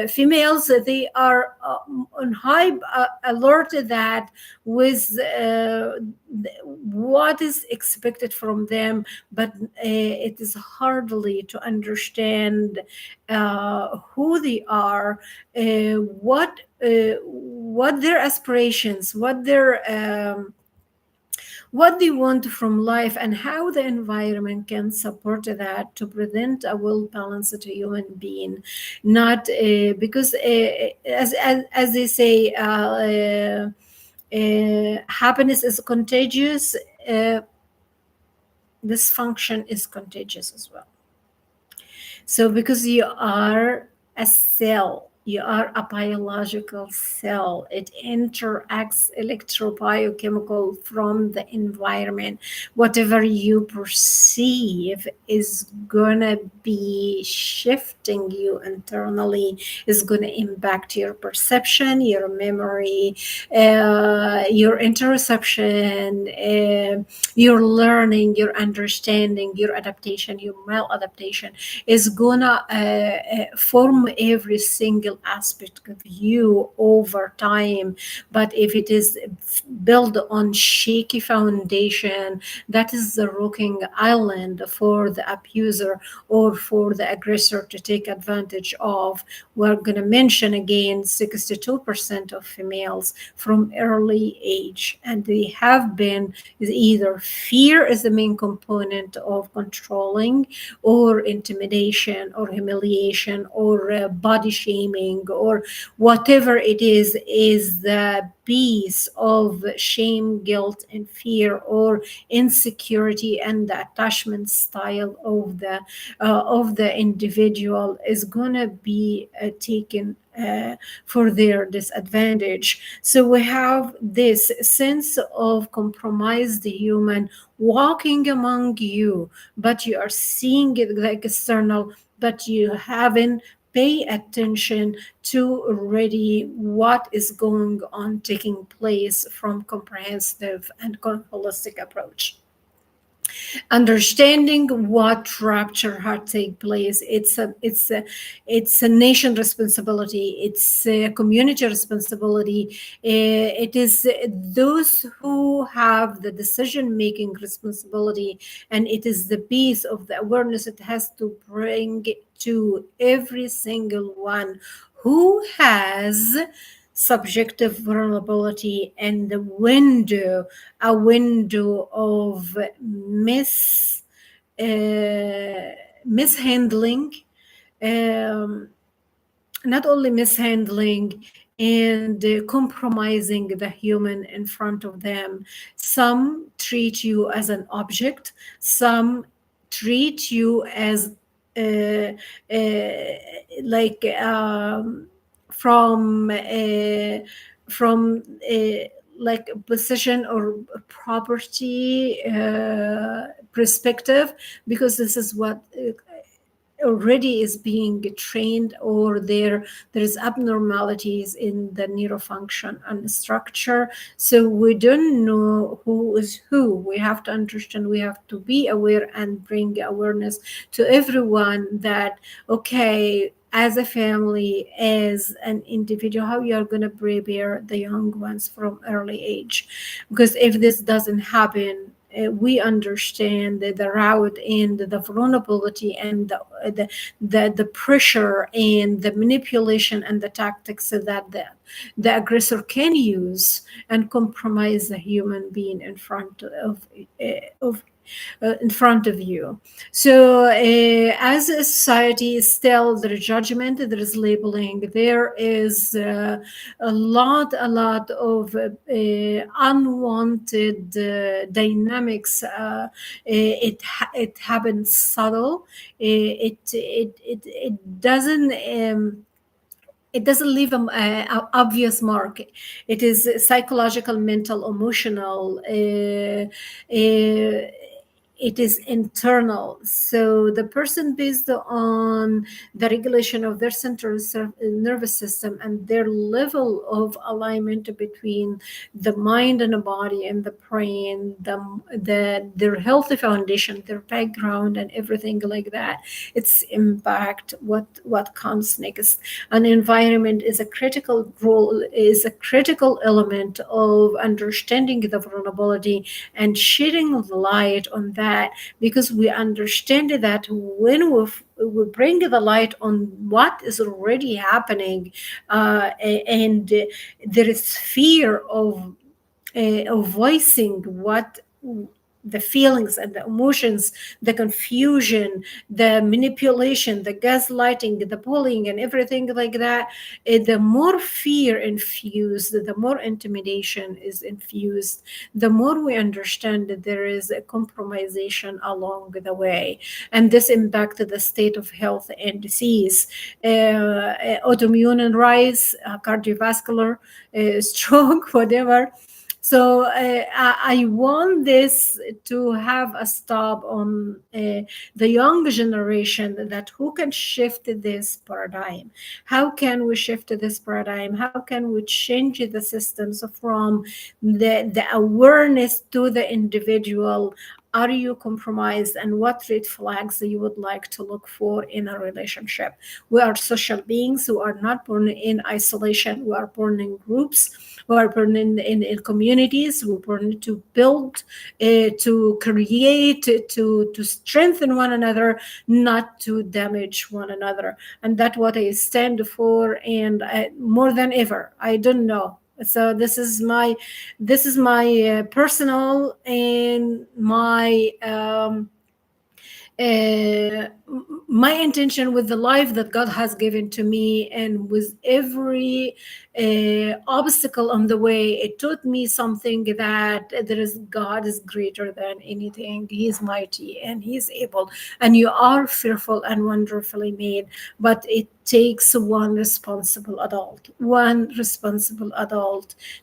females, they are on high alert that with what is expected from them, but it is hardly to understand who they are, what their aspirations, what they want from life, and how the environment can support that to present a well-balanced human being. Not because as they say, happiness is contagious, dysfunction is contagious as well. So, because you are a cell, you are a biological cell, it interacts electrobiochemical from the environment. Whatever you perceive is gonna be shifting you internally, is gonna impact your perception, your memory, your interoception, your learning, your understanding, your adaptation, your maladaptation is gonna form every single aspect of you over time. But if it is built on shaky foundation, that is the rocking island for the abuser or for the aggressor to take advantage of. We're going to mention again 62% of females from early age, and they have been either fear is the main component of controlling, or intimidation, or humiliation, or body shaming, or whatever it is the piece of shame, guilt, and fear, or insecurity, and the attachment style of the individual is gonna be taken for their disadvantage. So we have this sense of compromised human walking among you, but you are seeing it like external, but you haven't pay attention to already what is going on taking place from comprehensive and holistic approach. Understanding what rupture had take place, it's a nation responsibility, it's a community responsibility. It is those who have the decision making responsibility, and it is the piece of the awareness it has to bring to every single one who has subjective vulnerability and the window, a window of mishandling, um, not only mishandling and compromising the human in front of them. Some treat you as an object, some treat you as uh, uh, like from from like a position or a property perspective, because this is what already is being trained, or there's abnormalities in the neurofunction and structure. So we don't know who is who. We have to understand, we have to be aware and bring awareness to everyone that, okay, as a family, as an individual, how you're going to prepare the young ones from early age. Because if this doesn't happen, we understand the route and the vulnerability and the pressure and the manipulation and the tactics that the aggressor can use and compromise the human being in front of you. So, as a society, still there is judgment, there is labeling, there is a lot of unwanted dynamics. It happens subtle. It doesn't. It doesn't leave a obvious mark. It is psychological, mental, emotional. It is internal. So the person, based on the regulation of their central nervous system and their level of alignment between the mind and the body and the brain, their healthy foundation, their background, and everything like that, it's impact what comes next. An environment is a critical role, is a critical element of understanding the vulnerability and shedding the light on that, because we understand that when we bring the light on what is already happening, and there is fear of voicing what the feelings and the emotions, the confusion, the manipulation, the gaslighting, the bullying, and everything like that, the more fear infused, the more intimidation is infused, the more we understand that there is a compromisation along the way. And this impacted the state of health and disease, autoimmune and rise, cardiovascular, stroke, whatever. So I want this to have a stop on the young generation, that who can shift this paradigm. How can we shift this paradigm? How can we change the systems from the awareness to the individual? Are you compromised, and what red flags you would like to look for in a relationship? We are social beings who are not born in isolation. We are born in groups. We are born in communities. We're born to build, to create, to strengthen one another, not to damage one another. And that's what I stand for. And more than ever, I don't know. So this is my personal and uh, my intention with the life that God has given to me, and with every obstacle on the way, it taught me something, that there is God is greater than anything. He is mighty and He is able, and you are fearful and wonderfully made. But it takes one responsible adult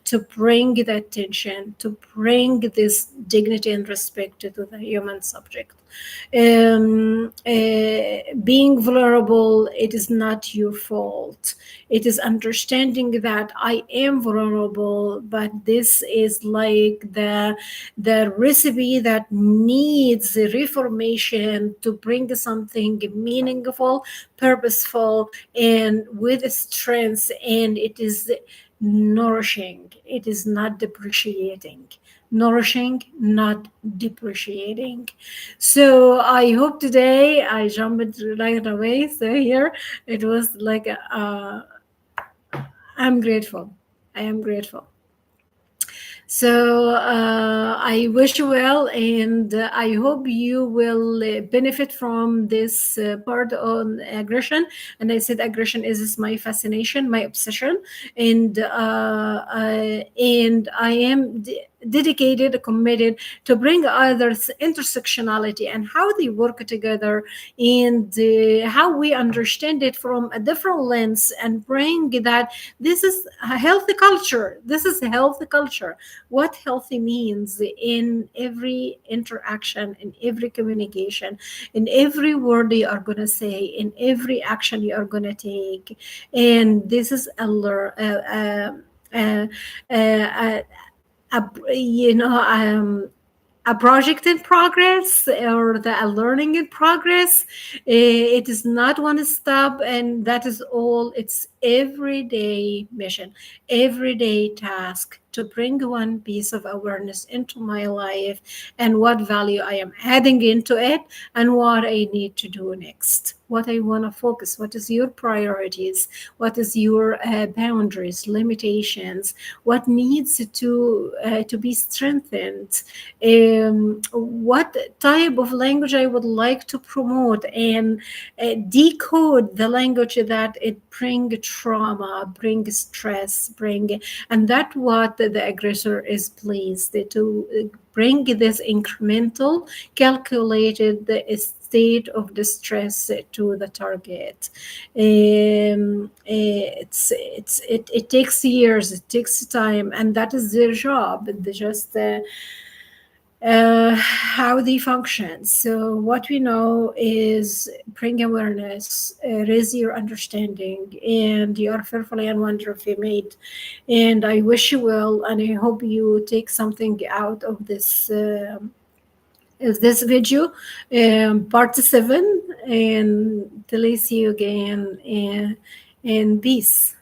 to bring the attention, to bring this dignity and respect to the human subject. Being vulnerable, it is not your fault. It is understanding that I am vulnerable, but this is like the recipe that needs reformation to bring something meaningful, purposeful, and with strength. And it is nourishing. It is not depreciating. Nourishing, not depreciating. So I hope today I jumped right away. So here it was like I'm grateful. I am grateful. So I wish you well, and I hope you will benefit from this part on aggression. And I said aggression is my fascination, my obsession, and I am dedicated, committed to bring others intersectionality and how they work together, and how we understand it from a different lens, and bring that this is a healthy culture. This is a healthy culture. What healthy means in every interaction, in every communication, in every word you are going to say, in every action you are going to take. And this is uh, uh, you know, a project in progress, or a learning in progress. It is not one stop, and that is all. It's everyday mission, everyday task to bring one piece of awareness into my life, and what value I am adding into it, and what I need to do next, what I want to focus, what is your priorities, what is your boundaries, limitations, what needs to be strengthened, what type of language I would like to promote, and decode the language that it bring trauma, bring stress, bring, and that what the aggressor is pleased to bring this incremental, calculated state of distress to the target. It takes years, it takes time, and that is their job. They just how they function. So what we know is bring awareness, raise your understanding, and you are fearfully and wonderfully made. And I wish you well, and I hope you take something out of this video, part 7, and till I see you again, and peace.